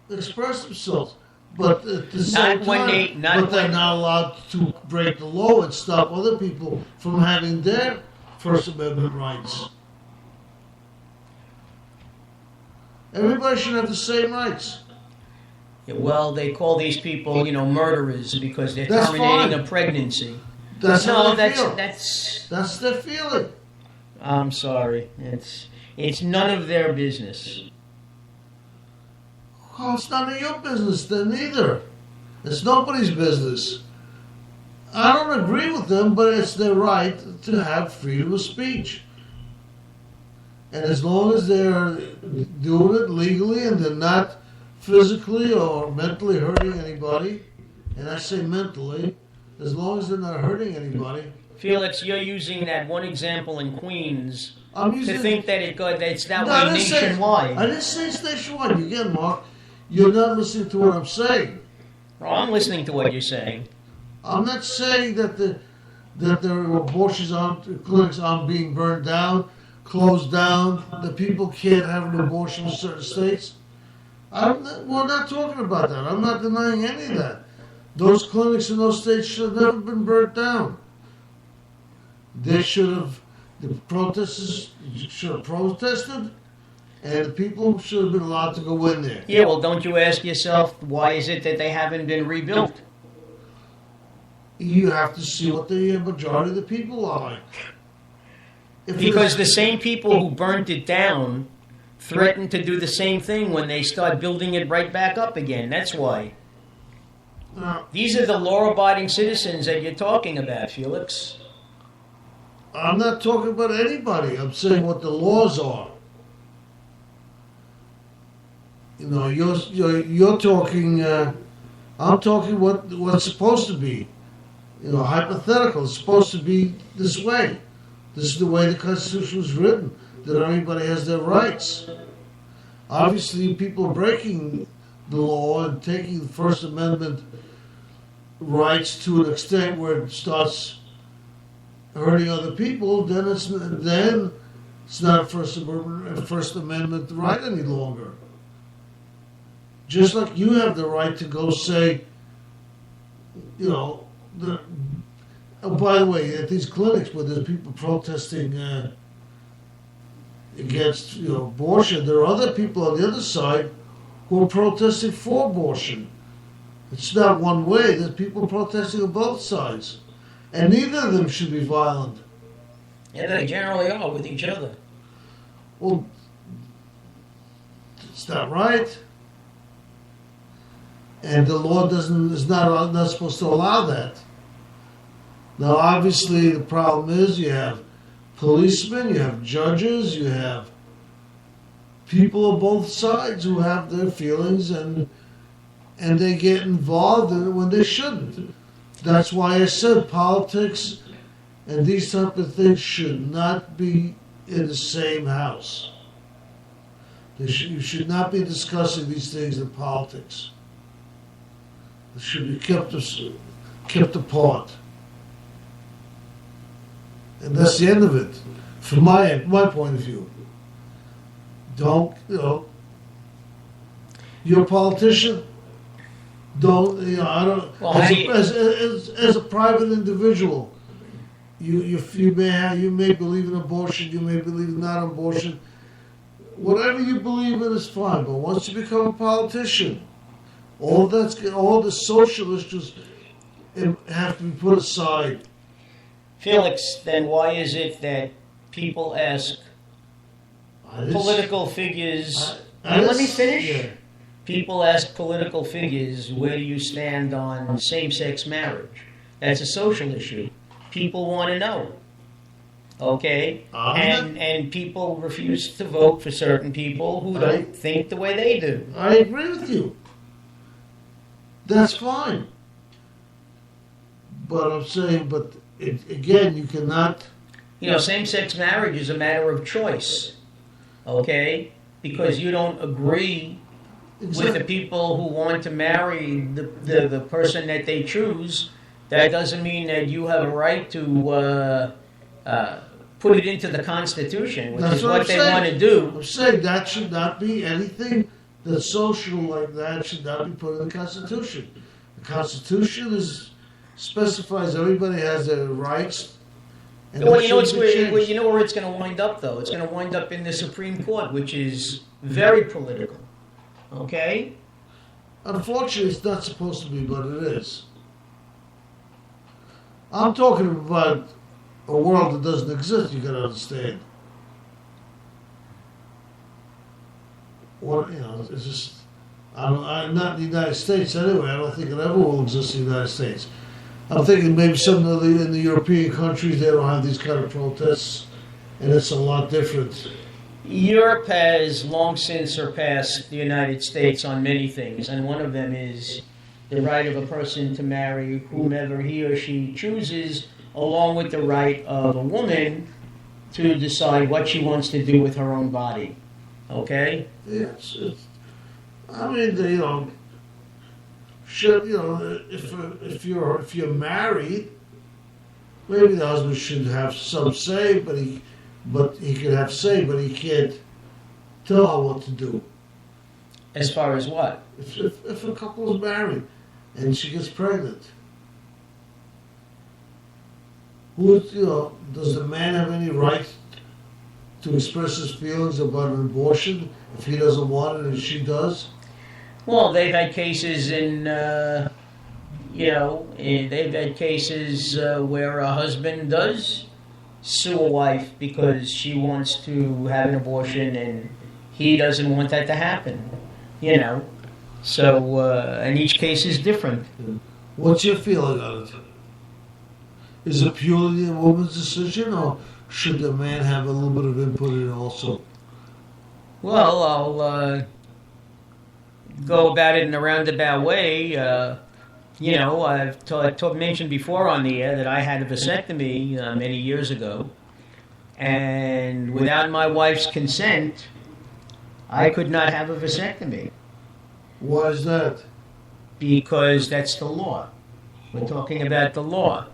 S3: express themselves. But at the same time, they're not allowed to break the law and stop other people from having their First Amendment rights. Everybody should have the same rights.
S4: Well, they call these people, murderers because they're terminating a pregnancy.
S3: That's how they feel.
S4: That's
S3: their feeling.
S4: I'm sorry. It's none of their business.
S3: Well, it's none of your business then either. It's nobody's business. I don't agree with them, but it's their right to have freedom of speech. And as long as they're doing it legally and they're not physically or mentally hurting anybody, and I say mentally, as long as they're not hurting anybody.
S4: Felix, you're using that one example in Queens
S3: to
S4: think that it's that way nationwide.
S3: I didn't say it's nationwide. Again, Mark, you're not listening to what I'm saying.
S4: Well, I'm listening to what you're saying.
S3: I'm not saying that the abortions clinics aren't being burned down, closed down, that people can't have an abortion in certain states. We're not talking about that. I'm not denying any of that. Those clinics in those states should have never been burnt down. The protesters should have protested, and the people should have been allowed to go in there.
S4: Yeah, well, don't you ask yourself, why is it that they haven't been rebuilt?
S3: You have to see what the majority of the people are like.
S4: Because the same people who burnt it down threaten to do the same thing when they start building it right back up again. That's why. These are the law-abiding citizens that you're talking about, Felix.
S3: I'm not talking about anybody. I'm saying what the laws are. You're talking. I'm talking what's supposed to be. Hypothetical. It's supposed to be this way. This is the way the Constitution was written. That everybody has their rights. Obviously, people are breaking the law and taking the First Amendment rights to an extent where it starts hurting other people. Then it's not a First Amendment right any longer. Just like you have the right to go say, oh, by the way, at these clinics where there's people protesting against abortion, there are other people on the other side who are protesting for abortion. It's not one way. There's people protesting on both sides. And neither of them should be violent.
S4: Yeah, they generally are with each other.
S3: Well, it's not right. And the law is not supposed to allow that. Now, obviously, the problem is you have policemen, you have judges, you have people on both sides who have their feelings and they get involved in it when they shouldn't. That's why I said politics and these type of things should not be in the same house. You should not be discussing these things in politics. They should be kept apart. And that's the end of it, from my point of view. You're a politician. I don't.
S4: Well,
S3: as a private individual, you may believe in abortion, you may believe in not abortion. Whatever you believe in is fine. But once you become a politician, all the social issues have to be put aside.
S4: Felix, then why is it that people ask political figures... let me finish.
S3: Yeah.
S4: People ask political figures, where do you stand on same-sex marriage? That's a social issue. People want to know. Okay? And people refuse to vote for certain people who don't think the way they do.
S3: I agree with you. That's fine. But I'm saying, again, you cannot.
S4: Same-sex marriage is a matter of choice. Okay? Because you don't agree with the people who want to marry the person that they choose. That doesn't mean that you have a right to put it into the Constitution, which is what they want to do.
S3: I'm saying that should not be anything that's social like that should not be put in the Constitution. The Constitution specifies everybody has their rights. And
S4: Well, you know where it's going to wind up, though? It's going to wind up in the Supreme Court, which is very political. Okay?
S3: Unfortunately, it's not supposed to be, but it is. I'm talking about a world that doesn't exist, you gotta understand. It's just, I'm not in the United States anyway. I don't think it ever will exist in the United States. I'm thinking maybe some of in the European countries, they don't have these kind of protests, and it's a lot different.
S4: Europe has long since surpassed the United States on many things, and one of them is the right of a person to marry whomever he or she chooses, along with the right of a woman to decide what she wants to do with her own body. Okay?
S3: Yes. I mean, if you're married, maybe the husband should have some say, but he can have say, but he can't tell her what to do.
S4: As far as what?
S3: If a couple is married and she gets pregnant, does the man have any right to express his feelings about an abortion if he doesn't want it and she does?
S4: Well, they've had cases they've had cases where a husband does sue a wife because she wants to have an abortion and he doesn't want that to happen. So, and each case is different.
S3: What's your feeling on it? Is it purely a woman's decision, or should the man have a little bit of input in it also?
S4: Well, I'll go about it in a roundabout way. I've mentioned before on the air that I had a vasectomy many years ago, and without my wife's consent, I could not have a vasectomy.
S3: Why is that?
S4: Because that's the law. We're talking about the law.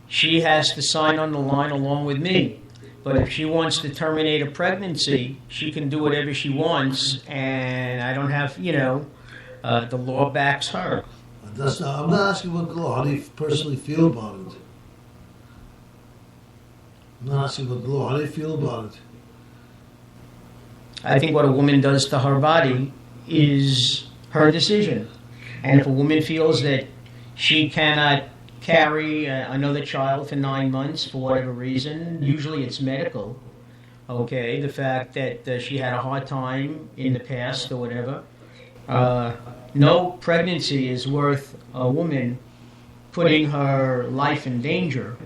S4: She has to sign on the line along with me. But if she wants to terminate a pregnancy, she can do whatever she wants, and I don't have, the law backs her.
S3: I'm not asking what the law. How do you personally feel about it? I'm not asking about the law. How do you feel about it?
S4: I think what a woman does to her body is her decision. And if a woman feels that she cannot carry another child for 9 months for whatever reason, usually it's medical, okay, the fact that she had a hard time in the past or whatever, no pregnancy is worth a woman putting her life in danger,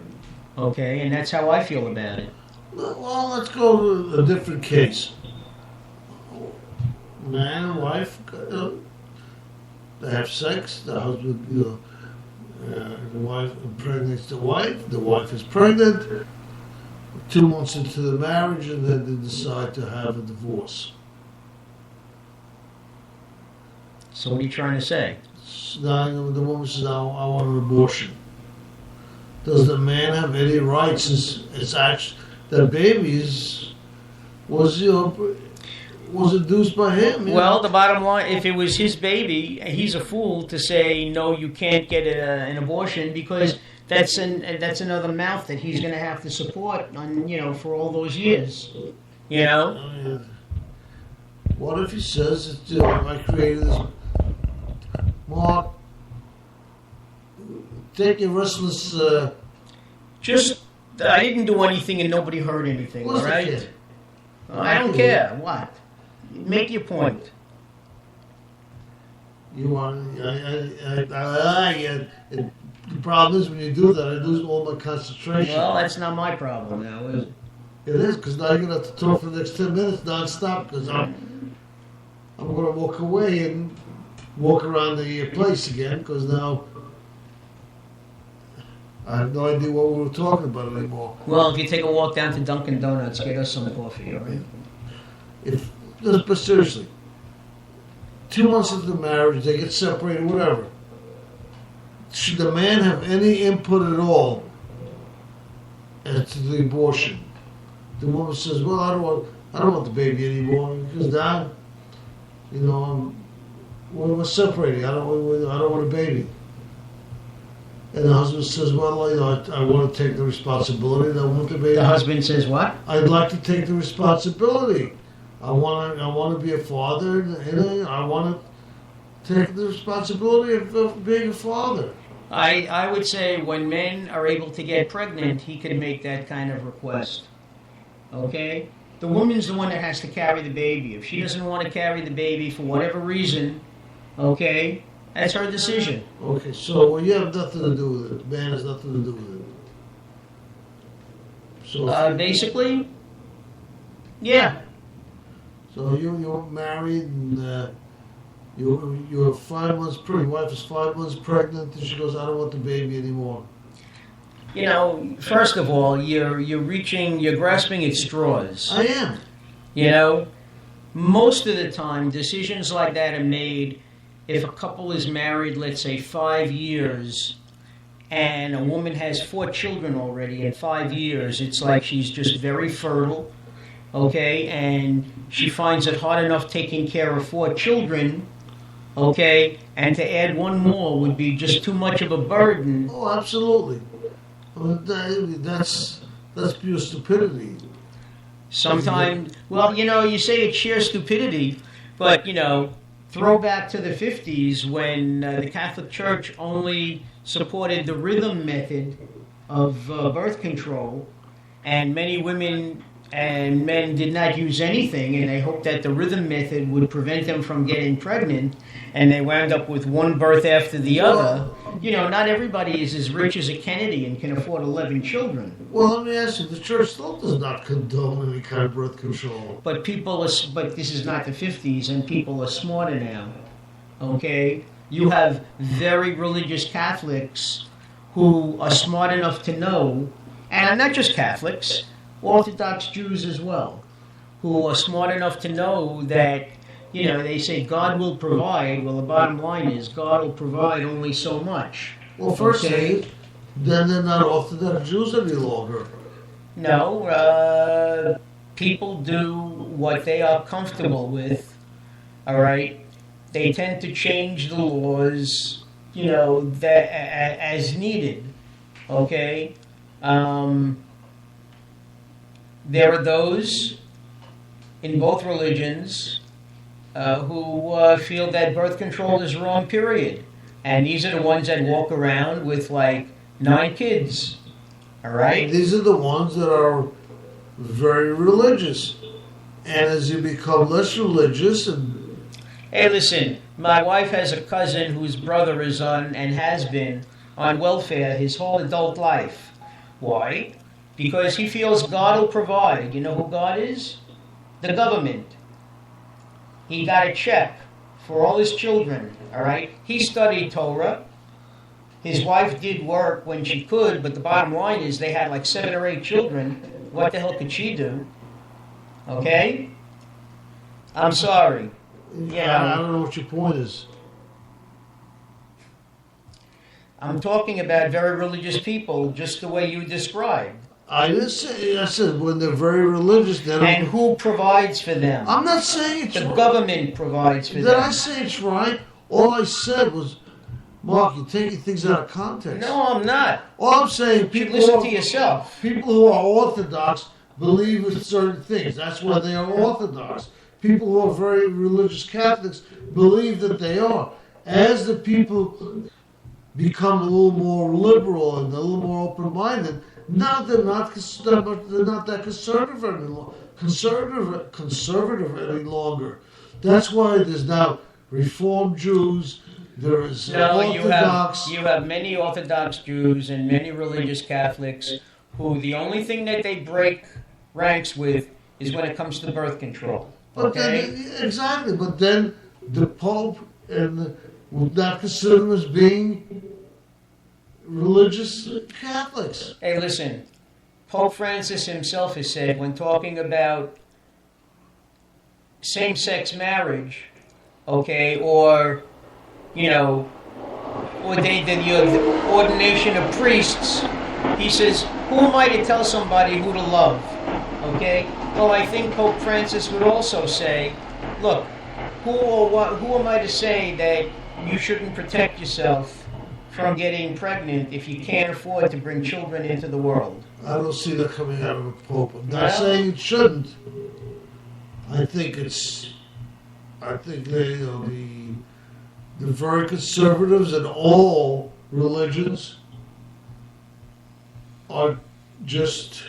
S4: okay, and that's how I feel about it.
S3: Well, let's go to a different case. Man and wife, they have sex, the husband, the wife impregnates the wife is pregnant, 2 months into the marriage, and then they decide to have a divorce.
S4: So what are you trying to say?
S3: Now, the woman says, I want an abortion. Does the man have any rights? It's actually, the baby was induced by him.
S4: Well, the bottom line, if it was his baby, he's a fool to say, no, you can't get an abortion, because that's another mouth that he's going to have to support for all those years.
S3: What if he says, I created this? Mark, take your restless...
S4: I didn't do anything and nobody heard anything, all right? I don't care. What? Make your point.
S3: You want? The problem is when you do that, I lose all my concentration.
S4: Well, that's not my problem now, is it?
S3: It is, because now you're gonna have to talk for the next 10 minutes nonstop. Because I'm gonna walk away and walk around the place again because now I have no idea what we were talking about anymore.
S4: Well, if you take a walk down to Dunkin' Donuts, get us some coffee, all right?
S3: But seriously, 2 months into marriage, they get separated, whatever. Should the man have any input at all as to the abortion? The woman says, "Well, I don't want the baby anymore." He goes down. You know, we're separating. I don't want a baby. And the husband says, "Well, you know, I want to take the responsibility. And I want the baby."
S4: The husband says what?
S3: "I'd like to take the responsibility. I want to be a father. And I want to take the responsibility of being a father."
S4: I would say when men are able to get pregnant, he can make that kind of request. Okay? The woman's the one that has to carry the baby. If she doesn't want to carry the baby for whatever reason, okay, that's her decision.
S3: Okay, so you have nothing to do with it. The man has nothing to do with it. So
S4: Basically, yeah.
S3: So you're married and you're 5 months pregnant. Your wife is 5 months pregnant, and she goes, "I don't want the baby anymore."
S4: You know, first of all, you're grasping at straws.
S3: I am.
S4: You know, most of the time, decisions like that are made if a couple is married, let's say 5 years, and a woman has 4 children already in 5 years. It's like she's just very fertile, okay, and she finds it hard enough taking care of 4 children, okay, and to add one more would be just too much of a burden.
S3: Oh, absolutely. I mean, that's pure stupidity.
S4: Sometimes, well, you know, you say it's sheer stupidity, but, you know, throw back to the 50s when the Catholic Church only supported the rhythm method of birth control, and many women and men did not use anything, and they hoped that the rhythm method would prevent them from getting pregnant, and they wound up with one birth after the other. You know, not everybody is as rich as a Kennedy and can afford 11 children.
S3: Well, let me ask you, the church still does not condone any kind of birth control.
S4: But but this is not the 50s, and people are smarter now. Okay? You have very religious Catholics who are smart enough to know, and not just Catholics, Orthodox Jews as well, who are smart enough to know that, you know, they say God will provide. Well, the bottom line is God will provide only so much.
S3: Well, first thing, then they're not Orthodox Jews any longer.
S4: No, people do what they are comfortable with, all right? They tend to change the laws, you know, that as needed, okay? There are those in both religions who feel that birth control is wrong, period. And these are the ones that walk around with like 9 kids. All right?
S3: These are the ones that are very religious. And as you become less religious and...
S4: Hey, listen, my wife has a cousin whose brother is on, and has been, on welfare his whole adult life. Why? Because he feels God will provide. You know who God is? The government. He got a check for all his children, all right? He studied Torah. His wife did work when she could, but the bottom line is they had like 7 or 8 children. What the hell could she do? Okay? I'm sorry.
S3: I don't know what your point is.
S4: I'm talking about very religious people, just the way you described.
S3: I didn't say. I said when they're very religious, then.
S4: And who provides for them?
S3: I'm not saying it's
S4: the
S3: right.
S4: government provides for
S3: Did
S4: them.
S3: I say it's right? All I said was, Mark, you're taking things out of context.
S4: No, I'm not.
S3: All I'm saying,
S4: You
S3: people
S4: listen to yourself.
S3: People who are Orthodox believe in certain things. That's why they are Orthodox. People who are very religious Catholics believe that they are. As the people become a little more liberal and a little more open-minded, now they're not that conservative any longer. That's why there's now Reformed Jews. There is Orthodox.
S4: You have many Orthodox Jews and many religious Catholics who the only thing that they break ranks with is when it comes to birth control.
S3: But
S4: Okay?
S3: then, exactly. But then the Pope and would not consider them as being religious Catholics.
S4: Hey, listen, Pope Francis himself has said when talking about same-sex marriage, okay, or, you know, the ordination of priests, he says, who am I to tell somebody who to love, okay? Well, I think Pope Francis would also say, look, who am I to say that you shouldn't protect yourself from getting pregnant if you can't afford to bring children into the world?
S3: I don't see that coming out of the Pope. I'm not saying it shouldn't. I think they, the very conservatives in all religions are just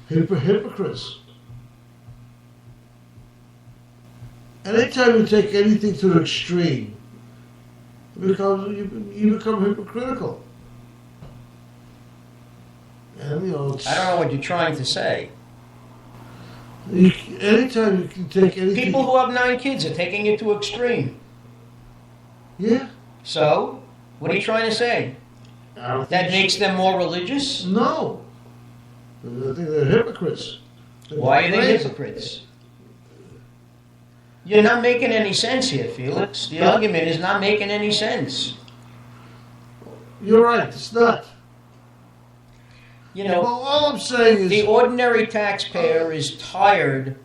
S3: hypocrites. Anytime you take anything to the extreme, you become hypocritical. And,
S4: I don't know what you're trying to say.
S3: Anytime you can take anything...
S4: People who have 9 kids are taking it to extreme.
S3: Yeah.
S4: So, what are you trying to say? That makes them more religious?
S3: No. I think they're hypocrites.
S4: Why are they hypocrites? You're not making any sense here, Felix. The argument is not making any sense.
S3: You're right, it's not.
S4: You know,
S3: well, all I'm saying is...
S4: The ordinary taxpayer is tired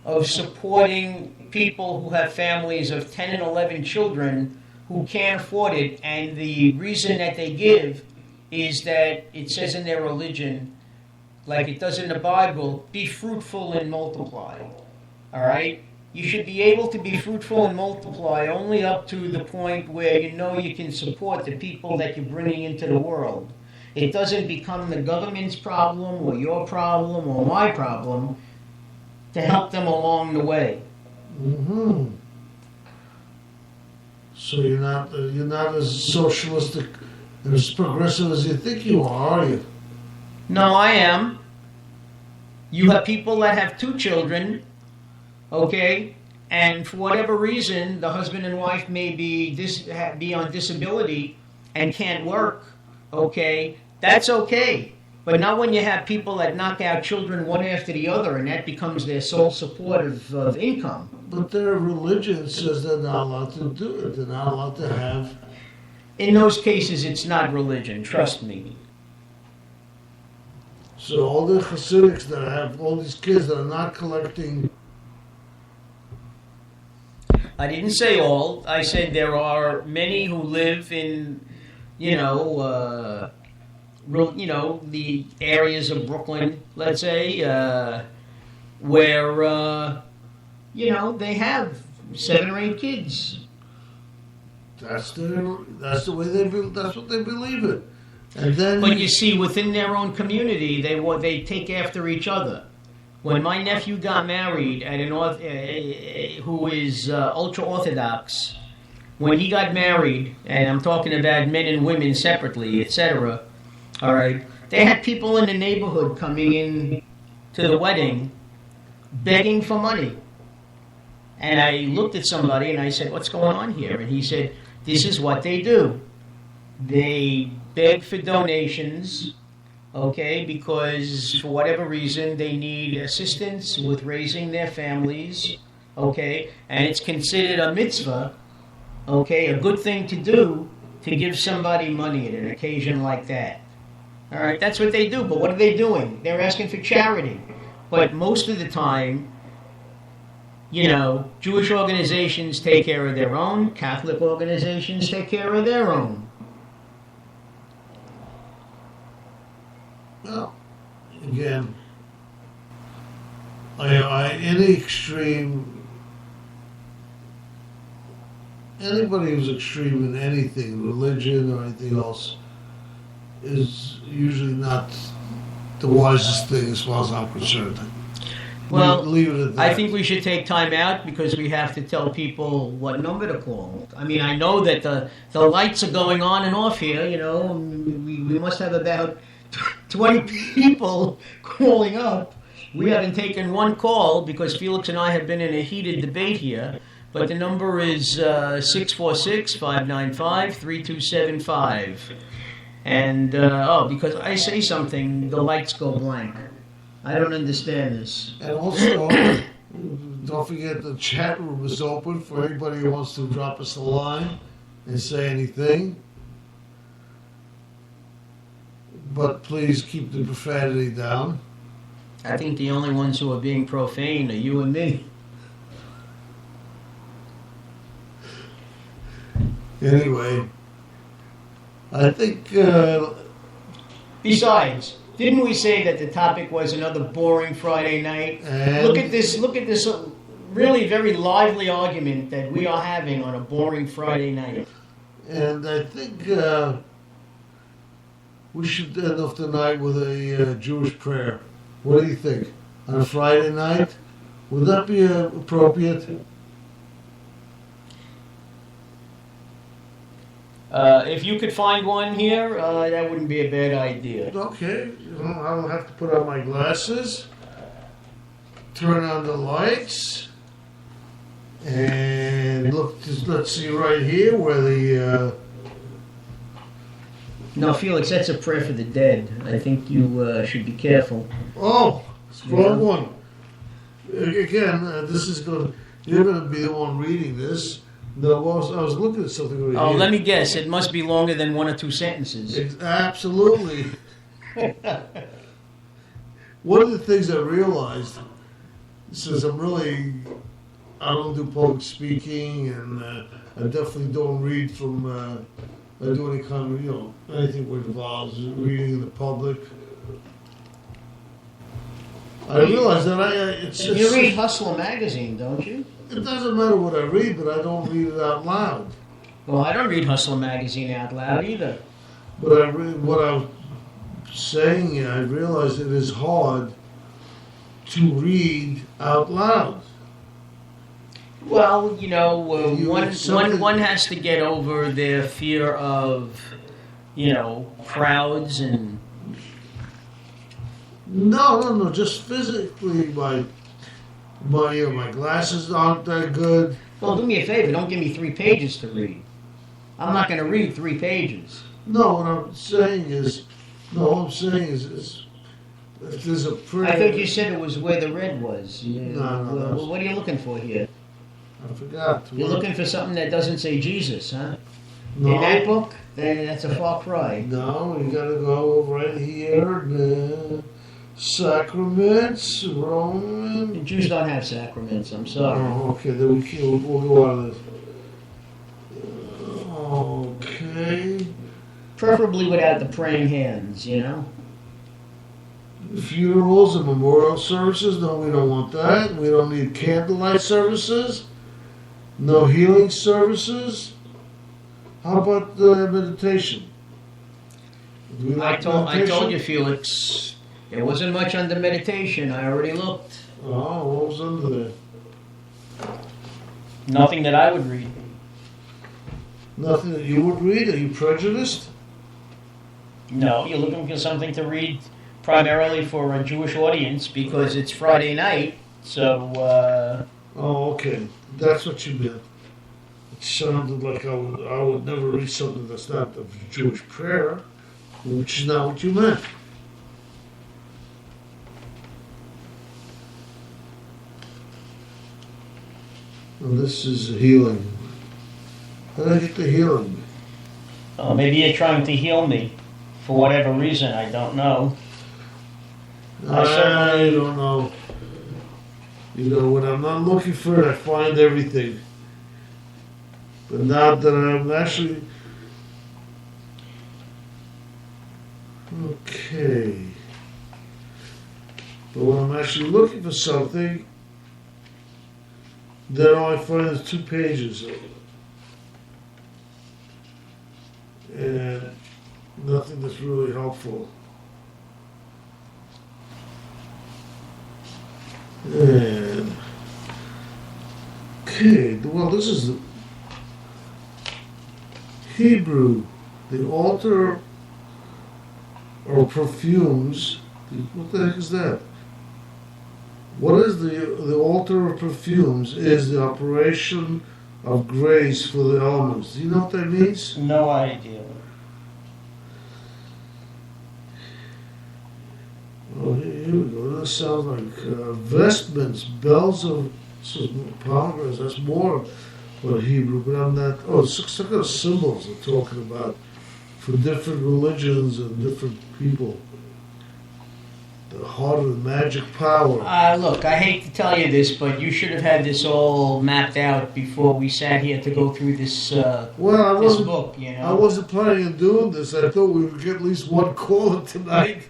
S4: of supporting people who have families of 10 and 11 children who can't afford it, and the reason that they give is that it says in their religion, like it does in the Bible, be fruitful and multiply. All right? You should be able to be fruitful and multiply only up to the point where you know you can support the people that you're bringing into the world. It doesn't become the government's problem or your problem or my problem to help them along the way.
S3: Mm-hmm. So you're not as socialistic and as progressive as you think you are you?
S4: No, I am. You have people that have 2 children, okay, and for whatever reason, the husband and wife may be on disability and can't work, okay, that's okay. But not when you have people that knock out children one after the other and that becomes their sole support of income.
S3: But their religion says they're not allowed to do it. They're not allowed to have...
S4: In those cases, it's not religion, trust me.
S3: So all the Hasidics that have all these kids that are not collecting...
S4: I didn't say all. I said there are many who live in, the areas of Brooklyn, let's say, where, they have 7 or 8 kids.
S3: That's the way that's what they believe in. And then,
S4: but you see, within their own community, they take after each other. When my nephew got married at who is ultra-Orthodox, when he got married, and I'm talking about men and women separately, etc., all right, they had people in the neighborhood coming in to the wedding begging for money. And I looked at somebody and I said, what's going on here? And he said, this is what they do. They beg for donations, okay, because for whatever reason they need assistance with raising their families, okay, and it's considered a mitzvah, okay, a good thing to do to give somebody money at an occasion like that. All right, that's what they do, but what are they doing? They're asking for charity. But most of the time, Jewish organizations take care of their own, Catholic organizations take care of their own.
S3: Well, again, any extreme, anybody who's extreme in anything, religion or anything else, is usually not the wisest thing as far as I'm concerned.
S4: Well,
S3: leave it at that.
S4: I think we should take time out because we have to tell people what number to call. I mean, I know that the lights are going on and off here, we must have about 20 people calling up. We haven't taken one call because Felix and I have been in a heated debate here. But the number is 646-595-3275. And, because I say something, the lights go blank. I don't understand this.
S3: And also, don't forget the chat room is open for anybody who wants to drop us a line and say anything. But please keep the profanity down.
S4: I think the only ones who are being profane are you and me.
S3: Anyway, I think...
S4: Besides, didn't we say that the topic was another boring Friday night? Look at this really very lively argument that we are having on a boring Friday night.
S3: And I think we should end off the night with a Jewish prayer. What do you think? On a Friday night? Would that be appropriate?
S4: If you could find one here, that wouldn't be a bad idea.
S3: Okay. Well, I'll have to put on my glasses, turn on the lights, and look. Let's see right here where the...
S4: No, Felix, that's a prayer for the dead. I think you should be careful.
S3: Oh, wrong one. Again, this is going. You're going to be the one reading this. No, I was looking at something over here.
S4: Let me guess. It must be longer than one or two sentences.
S3: Absolutely. One of the things I realized, since I don't do public speaking, and I definitely don't read from, I do any kind of, anything that involves reading in the public. I realized that
S4: you read Hustler magazine, don't you?
S3: It doesn't matter what I read, but I don't read it out loud.
S4: Well, I don't read Hustler magazine out loud either.
S3: But what I'm saying, I realize it is hard to read out loud.
S4: Well, one has to get over their fear of, crowds and...
S3: No, just physically, my glasses aren't that good.
S4: Well, do me a favor, don't give me 3 pages to read. I'm not going to read 3 pages.
S3: No, what I'm saying is, if there's a prayer...
S4: I thought you said it was where the red was.
S3: No.
S4: What are you looking for here?
S3: I forgot.
S4: You're looking for something that doesn't say Jesus, huh?
S3: No.
S4: In that book? Then that's a far cry.
S3: No, you got to go right here. Sacraments, Roman.
S4: Jews don't have sacraments, I'm sorry.
S3: Oh, okay, then we'll go on this. Okay.
S4: Preferably without the praying hands,
S3: Funerals and memorial services, no, we don't want that. We don't need candlelight services. No healing services. How about meditation? Do we like
S4: I told you, Felix. There wasn't much under meditation. I already looked.
S3: Oh, what was under there?
S4: Nothing that I would read.
S3: Nothing that you would read? Are you prejudiced?
S4: No, you're looking for something to read primarily for a Jewish audience because it's Friday night, so...
S3: Oh, okay. That's what you meant. It sounded like I would never read something that's not a Jewish prayer, which is not what you meant. Well, this is healing. How did I get the healing?
S4: Maybe you're trying to heal me for whatever reason. I don't know.
S3: I don't know. When I'm not looking for it, I find everything. But now that I'm actually... Okay. But when I'm actually looking for something, then all I find is 2 pages of it. And nothing that's really helpful. And okay, well, this is the Hebrew, the altar or perfumes. What the heck is that? What is the altar of perfumes? Is the operation of grace for the elements. Do you know what that means?
S4: No idea.
S3: Oh, here we go. That sounds like vestments, bells of pomegranates. That's more what Hebrew, but I'm not. Oh, it's some kind of symbols they're talking about for different religions and different people. The heart of the magic power.
S4: Look, I hate to tell you this, but you should have had this all mapped out before we sat here to go through this this book, you know?
S3: I wasn't planning on doing this. I thought we would get at least one caller tonight.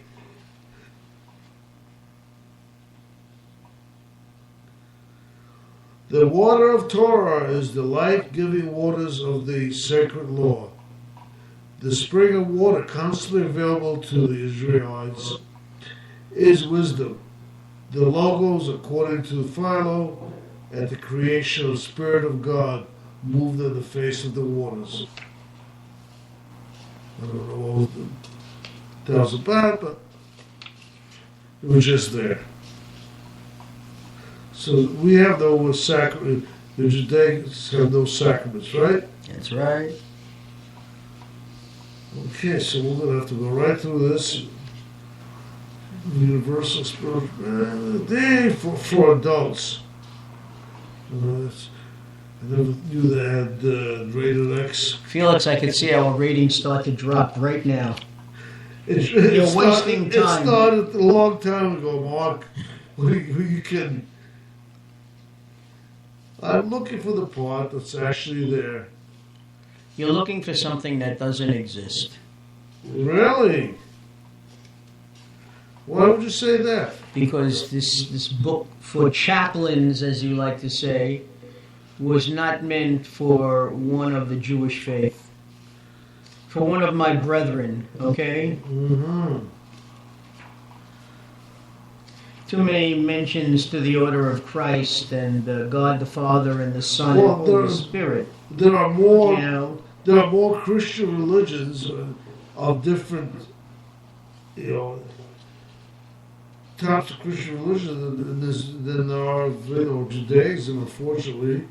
S3: The water of Torah is the life-giving waters of the sacred law. The spring of water constantly available to the Israelites is wisdom. The logos, according to Philo, at the creation of the Spirit of God, moved on the face of the waters. I don't know what that was about, but it was just there. So we have no sacrament. The Judeans have no sacraments, right?
S4: That's right.
S3: Okay, so we're going to have to go right through this. Universal Spirit for adults. I never knew they had rated X.
S4: Felix, I can see our ratings start to drop right now.
S3: You're
S4: wasting time.
S3: It started a long time ago, Mark. Who you kidding? I'm looking for the part that's actually there.
S4: You're looking for something that doesn't exist.
S3: Really? Why would you say that?
S4: Because this book for chaplains, as you like to say, was not meant for one of the Jewish faith. For one of my brethren, okay?
S3: Mm-hmm.
S4: Too many mentions to the order of Christ and God the Father and the Son and Holy Spirit.
S3: There are more.
S4: You know,
S3: there are more Christian religions of different, types of Christian religion than there are, Judaism. Unfortunately.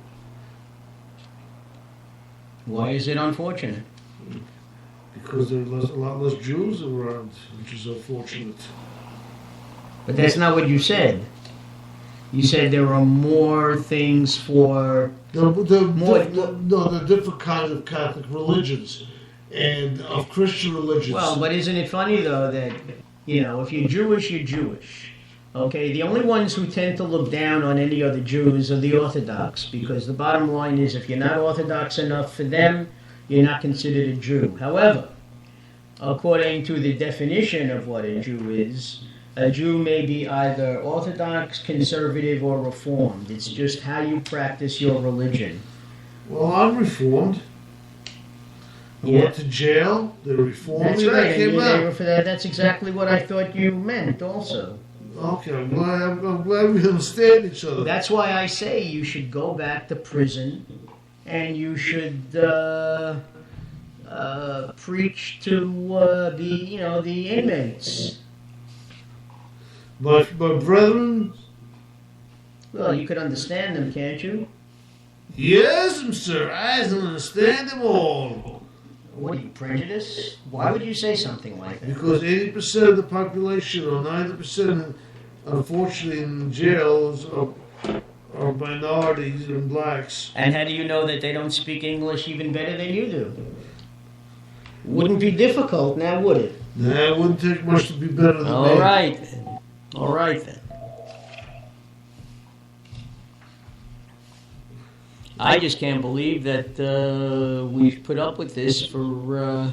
S4: Why is it unfortunate?
S3: Because there are a lot less Jews around, which is unfortunate.
S4: But that's not what you said. You said there are more things for...
S3: There are different kinds of Catholic religions and of Christian religions.
S4: Well, but isn't it funny, though, that, if you're Jewish, you're Jewish. Okay, the only ones who tend to look down on any other Jews are the Orthodox, because the bottom line is if you're not Orthodox enough for them, you're not considered a Jew. However, according to the definition of what a Jew is, a Jew may be either Orthodox, conservative, or Reformed. It's just how you practice your religion.
S3: Well, I'm Reformed. I went to jail. They reformed me.
S4: That's right.
S3: I came out.
S4: That's exactly what I thought you meant also.
S3: Okay, I'm glad we understand each other.
S4: That's why I say you should go back to prison and you should preach to the inmates.
S3: But brethren...
S4: Well, you could understand them, can't you?
S3: Yes, sir. I can understand them all.
S4: What are you, prejudiced? Why would you say something like that?
S3: Because 80% of the population, or 90%, unfortunately, in jails are minorities and blacks.
S4: And how do you know that they don't speak English even better than you do? Wouldn't be difficult, now would it?
S3: Nah, it wouldn't take much to be better than me.
S4: All right, then. All right, then. I just can't believe that we've put up with this for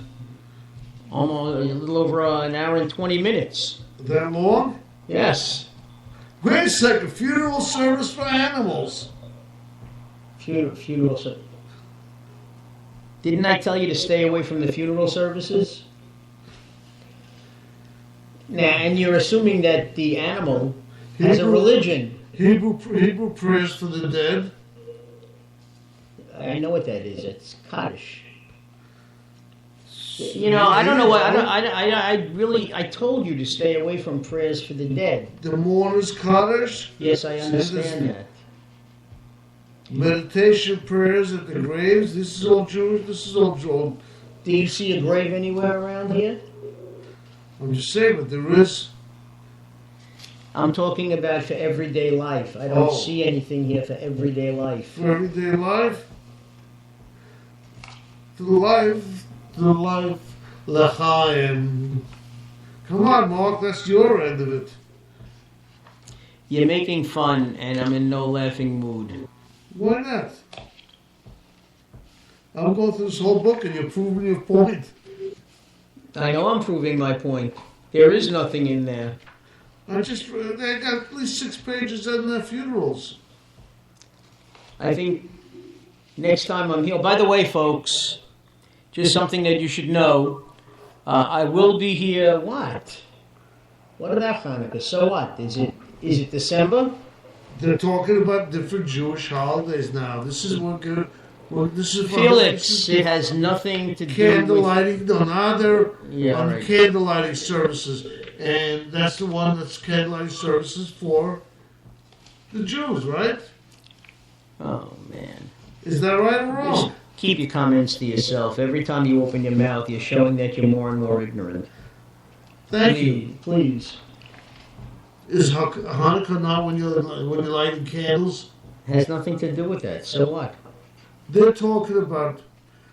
S4: almost a little over an hour and 20 minutes.
S3: That long?
S4: Yes.
S3: Wait a second. Funeral service for animals.
S4: Funeral service. Didn't I tell you to stay away from the funeral services? Now, and you're assuming that the animal has a religion.
S3: Hebrew prayers for the dead.
S4: I know what that is. It's Kaddish. You know, I don't know what. I told you to stay away from prayers for the dead.
S3: The mourners' cottage.
S4: Yes, I understand that.
S3: Meditation prayers at the graves. This is all Jewish. This is all Jewish.
S4: Do you see a grave anywhere around here?
S3: I'm just saying, but there is.
S4: I'm talking about for everyday life. I don't see anything here for everyday life.
S3: For everyday life? For life, l'chaim. Come on, Mark, that's your end of it.
S4: You're making fun, and I'm in no laughing mood.
S3: Why not? I'm going through this whole book, and you're proving your point.
S4: I know I'm proving my point. There is nothing in there.
S3: They got at least 6 pages on their funerals.
S4: I think next time I'm here. By the way, folks, just something that you should know. I will be here. What? What about Hanukkah? So what? Is it December?
S3: They're talking about different Jewish holidays now. This is what good. Well, this is
S4: Felix, it has nothing to do with
S3: candle lighting. No, now they're on
S4: right.
S3: candle lighting services, and that's the one that's candle lighting services for the Jews, right?
S4: Oh man,
S3: is that right or wrong?
S4: Just keep your comments to yourself. Every time you open your mouth, you're showing that you're more and more ignorant.
S3: Thank you.
S4: Please.
S3: Is Hanukkah not when you're lighting candles?
S4: Has nothing to do with that. So what?
S3: They're talking about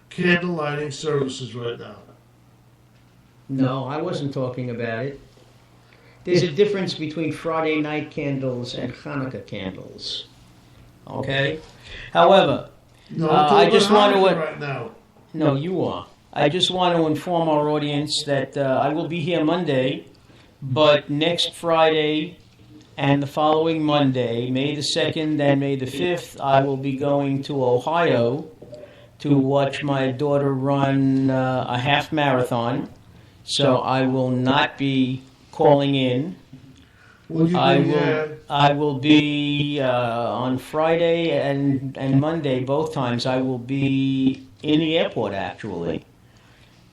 S3: candle lighting services right now.
S4: No, I wasn't talking about it. There's a difference between Friday night candles and Hanukkah candles. Okay? However,
S3: no,
S4: I just want to...
S3: right now.
S4: No, you are. I just want to inform our audience that I will be here Monday, but next Friday and the following Monday, May the 2nd and May the 5th, I will be going to Ohio to watch my daughter run a half marathon. So I will not be calling in. I will be on Friday and Monday, both times. I will be in the airport, actually.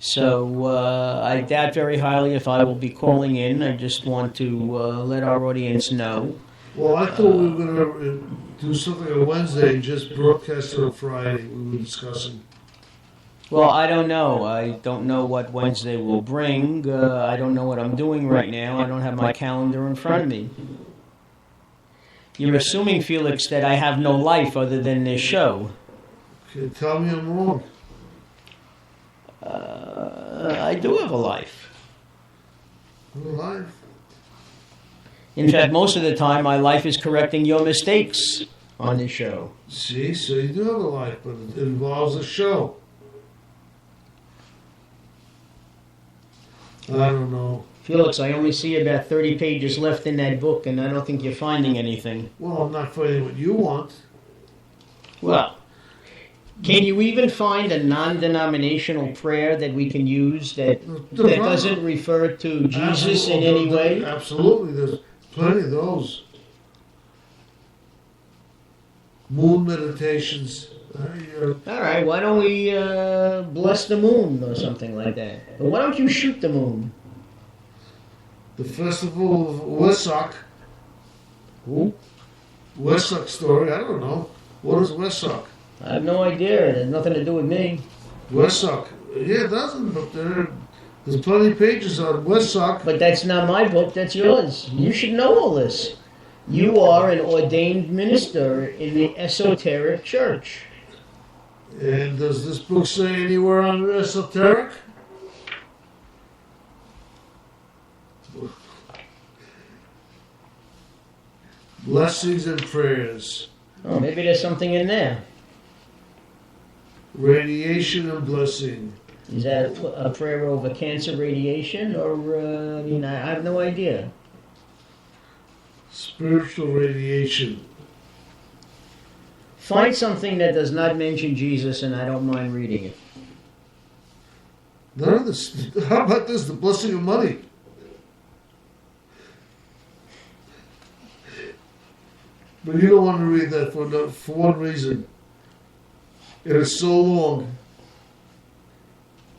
S4: So I doubt very highly if I will be calling in. I just want to let our audience know.
S3: Well, I thought we were going to do something on Wednesday and just broadcast it on Friday. We were discussing.
S4: Well, I don't know. I don't know what Wednesday will bring. I don't know what I'm doing right now. I don't have my calendar in front of me. You're assuming, Felix, that I have no life other than this show.
S3: Okay, tell me I'm wrong.
S4: I do have a life.
S3: A life?
S4: In fact, most of the time, my life is correcting your mistakes on this show.
S3: See, so you do have a life, but it involves a show. I don't know.
S4: Felix, I only see about 30 pages left in that book, and I don't think you're finding anything.
S3: Well, I'm not finding what you want.
S4: Well, can you even find a non-denominational prayer that we can use that doesn't refer to Jesus in any way?
S3: Absolutely, there's plenty of those. Moon meditations.
S4: All right, why don't we bless the moon or something like that? Or why don't you shoot the moon?
S3: The festival of Wesak.
S4: Who?
S3: Wesak story, I don't know. What is Wesak?
S4: I have no idea. It has nothing to do with me.
S3: Wesak. Yeah, it doesn't, but there's plenty of pages on Wesak.
S4: But that's not my book, that's yours. You should know all this. You are an ordained minister in the esoteric church.
S3: And does this book say anywhere on esoteric? Blessings and prayers.
S4: Oh, maybe there's something in there.
S3: Radiation and blessing.
S4: Is that a prayer over cancer radiation? Or, I have no idea.
S3: Spiritual radiation.
S4: Find something that does not mention Jesus, and I don't mind reading it.
S3: None of this. How about this? The blessing of money. But you don't want to read that for one reason. It is so long.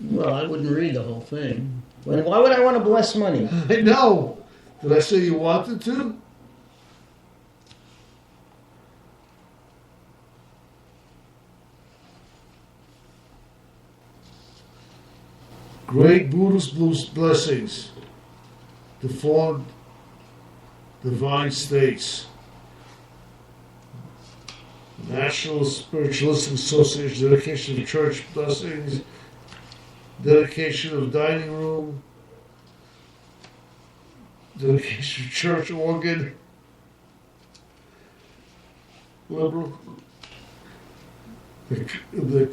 S4: Well, I wouldn't read the whole thing. Why would I want to bless money?
S3: I know. Did I say you wanted to? Great Buddhist blessings, deformed divine states. National Spiritualistic Association, dedication of church blessings, dedication of dining room, dedication of church organ, liberal, the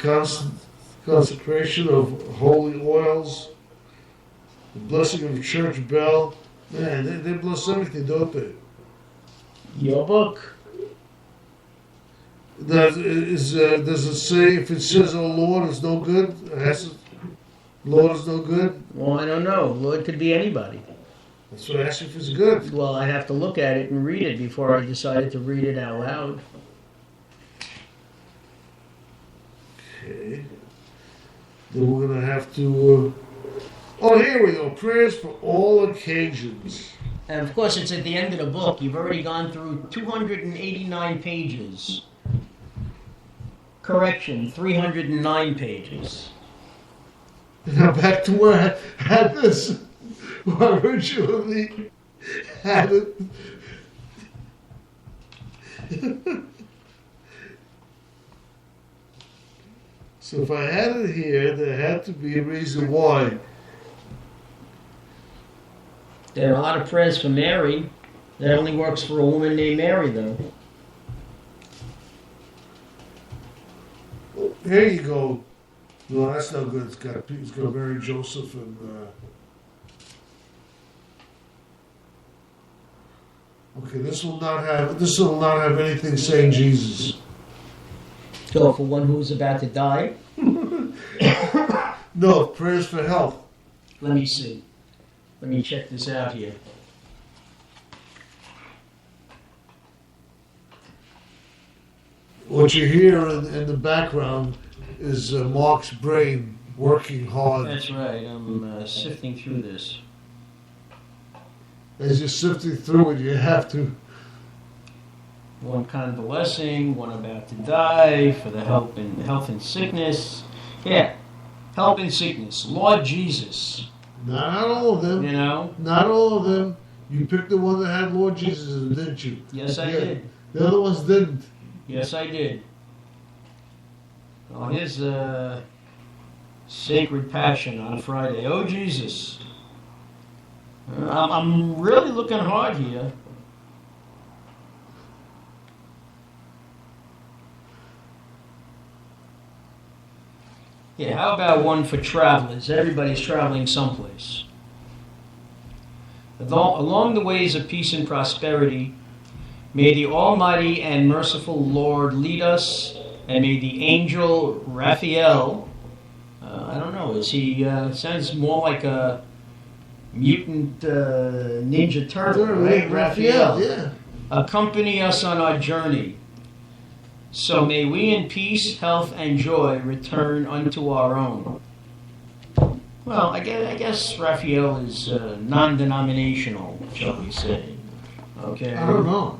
S3: consecration of holy oils, the blessing of the church bell. Man, they bless everything, don't they?
S4: Your book.
S3: Does it say if it says "Oh Lord" it's no good? Lord is no good.
S4: Well, I don't know. Lord could be anybody.
S3: That's what I asked you if it's good.
S4: Well, I'd have to look at it and read it before I decided to read it out loud.
S3: Okay. Then we're gonna have to. Oh, here we go. Prayers for all occasions.
S4: And of course, it's at the end of the book. You've already gone through 289 pages. Correction, 309 pages.
S3: Now back to where I had this. I originally had it. So if I had it here, there had to be a reason why.
S4: There are a lot of prayers for Mary. That only works for a woman named Mary, though.
S3: Here you go. No, that's no good. It's got Mary, Joseph, and. Okay, this will not have anything saying Jesus.
S4: So for one who's about to die?
S3: No, prayers for health.
S4: Let me see. Let me check this out here.
S3: What you hear in the background is Mark's brain working hard.
S4: That's right. I'm sifting through this.
S3: As you're sifting through it, you have to.
S4: One convalescing, one about to die, for the health and sickness. Yeah, health and sickness. Lord Jesus.
S3: Not all of them.
S4: You know?
S3: Not all of them. You picked the one that had Lord Jesus, didn't you?
S4: Yes, I did.
S3: The other ones didn't.
S4: Yes, I did. On his Sacred Passion on Friday. Oh, Jesus. I'm really looking hard here. Yeah, how about one for travelers? Everybody's traveling someplace. Along the ways of peace and prosperity, may the Almighty and merciful Lord lead us, and may the angel Raphael, I don't know, is he, sounds more like a mutant ninja turtle, right? Raphael.
S3: Yeah.
S4: Accompany us on our journey. So may we in peace, health, and joy return unto our own. Well, I guess Raphael is non-denominational, shall we say. Okay.
S3: I don't know.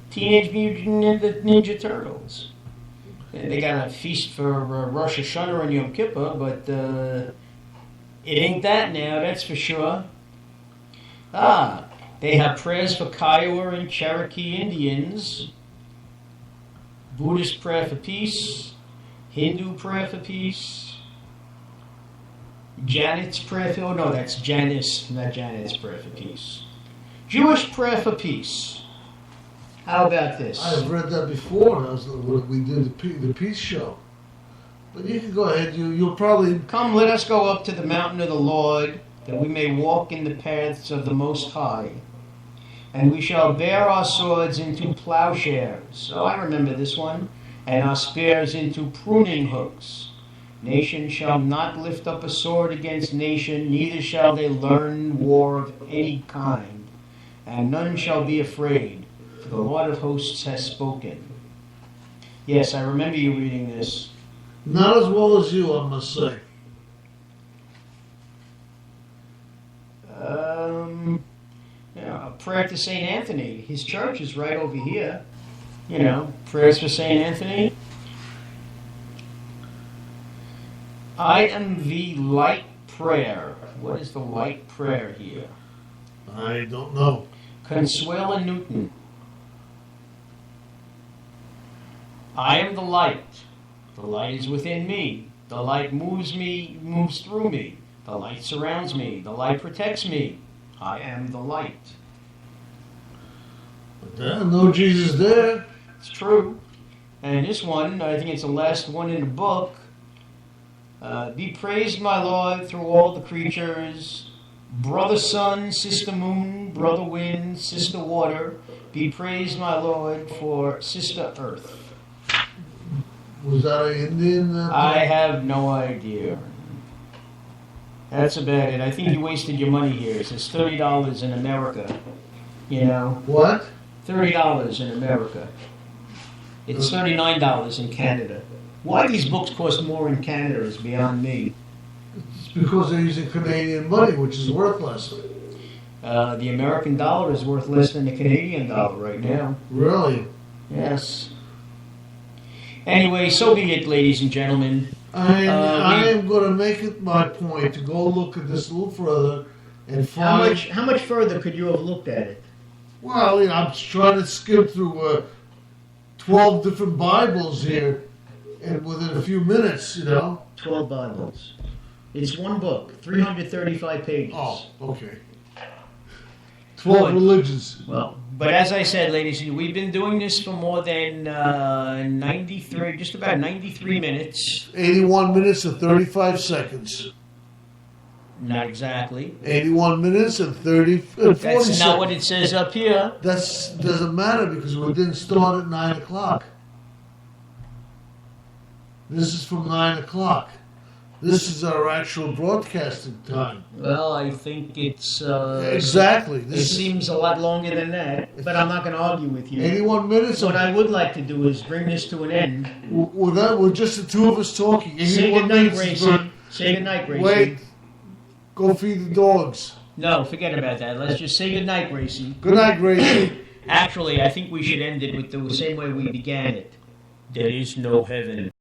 S4: Teenage Mutant Ninja Turtles. They got a feast for Rosh Hashanah and Yom Kippur, but it ain't that now, that's for sure. They have prayers for Kiowa and Cherokee Indians, Buddhist prayer for peace, Hindu prayer for peace, Janet's prayer for... Oh, no, that's Janice, not Janet's prayer for peace. Jewish prayer for peace. How about this?
S3: I've read that before. That was when we did the peace show. But you can go ahead. You'll probably...
S4: Come, let us go up to the mountain of the Lord, that we may walk in the paths of the Most High. And we shall bear our swords into plowshares. Oh, I remember this one. And our spears into pruning hooks. Nation shall not lift up a sword against nation, neither shall they learn war of any kind. And none shall be afraid, for the Lord of hosts has spoken. Yes, I remember you reading this.
S3: Not as well as you, I must say.
S4: A prayer to St. Anthony. His church is right over here. Prayers for St. Anthony. I am the light prayer. What is the light prayer here?
S3: I don't know.
S4: Consuela Newton. I am the light. The light is within me. The light moves through me. The light surrounds me. The light protects me. I am the light.
S3: But there's no Jesus there.
S4: It's true. And this one, I think it's the last one in the book. Be praised, my Lord, through all the creatures. Brother sun, sister moon, brother wind, sister water. Be praised, my Lord, for sister earth.
S3: Was that an Indian?
S4: I have no idea. That's about it. I think you wasted your money here. It says $30 in America.
S3: What?
S4: $30 in America. It's $39 in Canada. Why these books cost more in Canada is beyond me.
S3: It's because they're using Canadian money, which is worth less.
S4: The American dollar is worth less than the Canadian dollar right now.
S3: Really?
S4: Yes. Anyway, so be it, ladies and gentlemen.
S3: I am going to make it my point to go look at this a little further and find...
S4: How much further could you have looked at it?
S3: Well, I'm trying to skim through 12 different Bibles here, and within a few minutes,
S4: 12 Bibles. It's one book, 335 pages.
S3: Oh, okay. 12 religions.
S4: Well, but as I said, ladies, we've been doing this for more than 93, just about 93 minutes.
S3: 81 minutes and 35 seconds.
S4: Not exactly.
S3: 81 minutes and 40 seconds.
S4: That's not what it says up here.
S3: That doesn't matter because we didn't start at 9 o'clock. This is from 9 o'clock. This is our actual broadcasting time.
S4: Well, I think it's...
S3: exactly.
S4: It seems a lot longer than that, but I'm not going to argue with you.
S3: 81 minutes.
S4: What I would like to do is bring this to an end.
S3: With just the two of us talking.
S4: Say goodnight, Gracie. Say goodnight, Gracie.
S3: Wait. Go feed the dogs.
S4: No, forget about that. Let's just say goodnight, Gracie.
S3: Good night, Gracie.
S4: Actually, I think we should end it with the same way we began it. There is no heaven.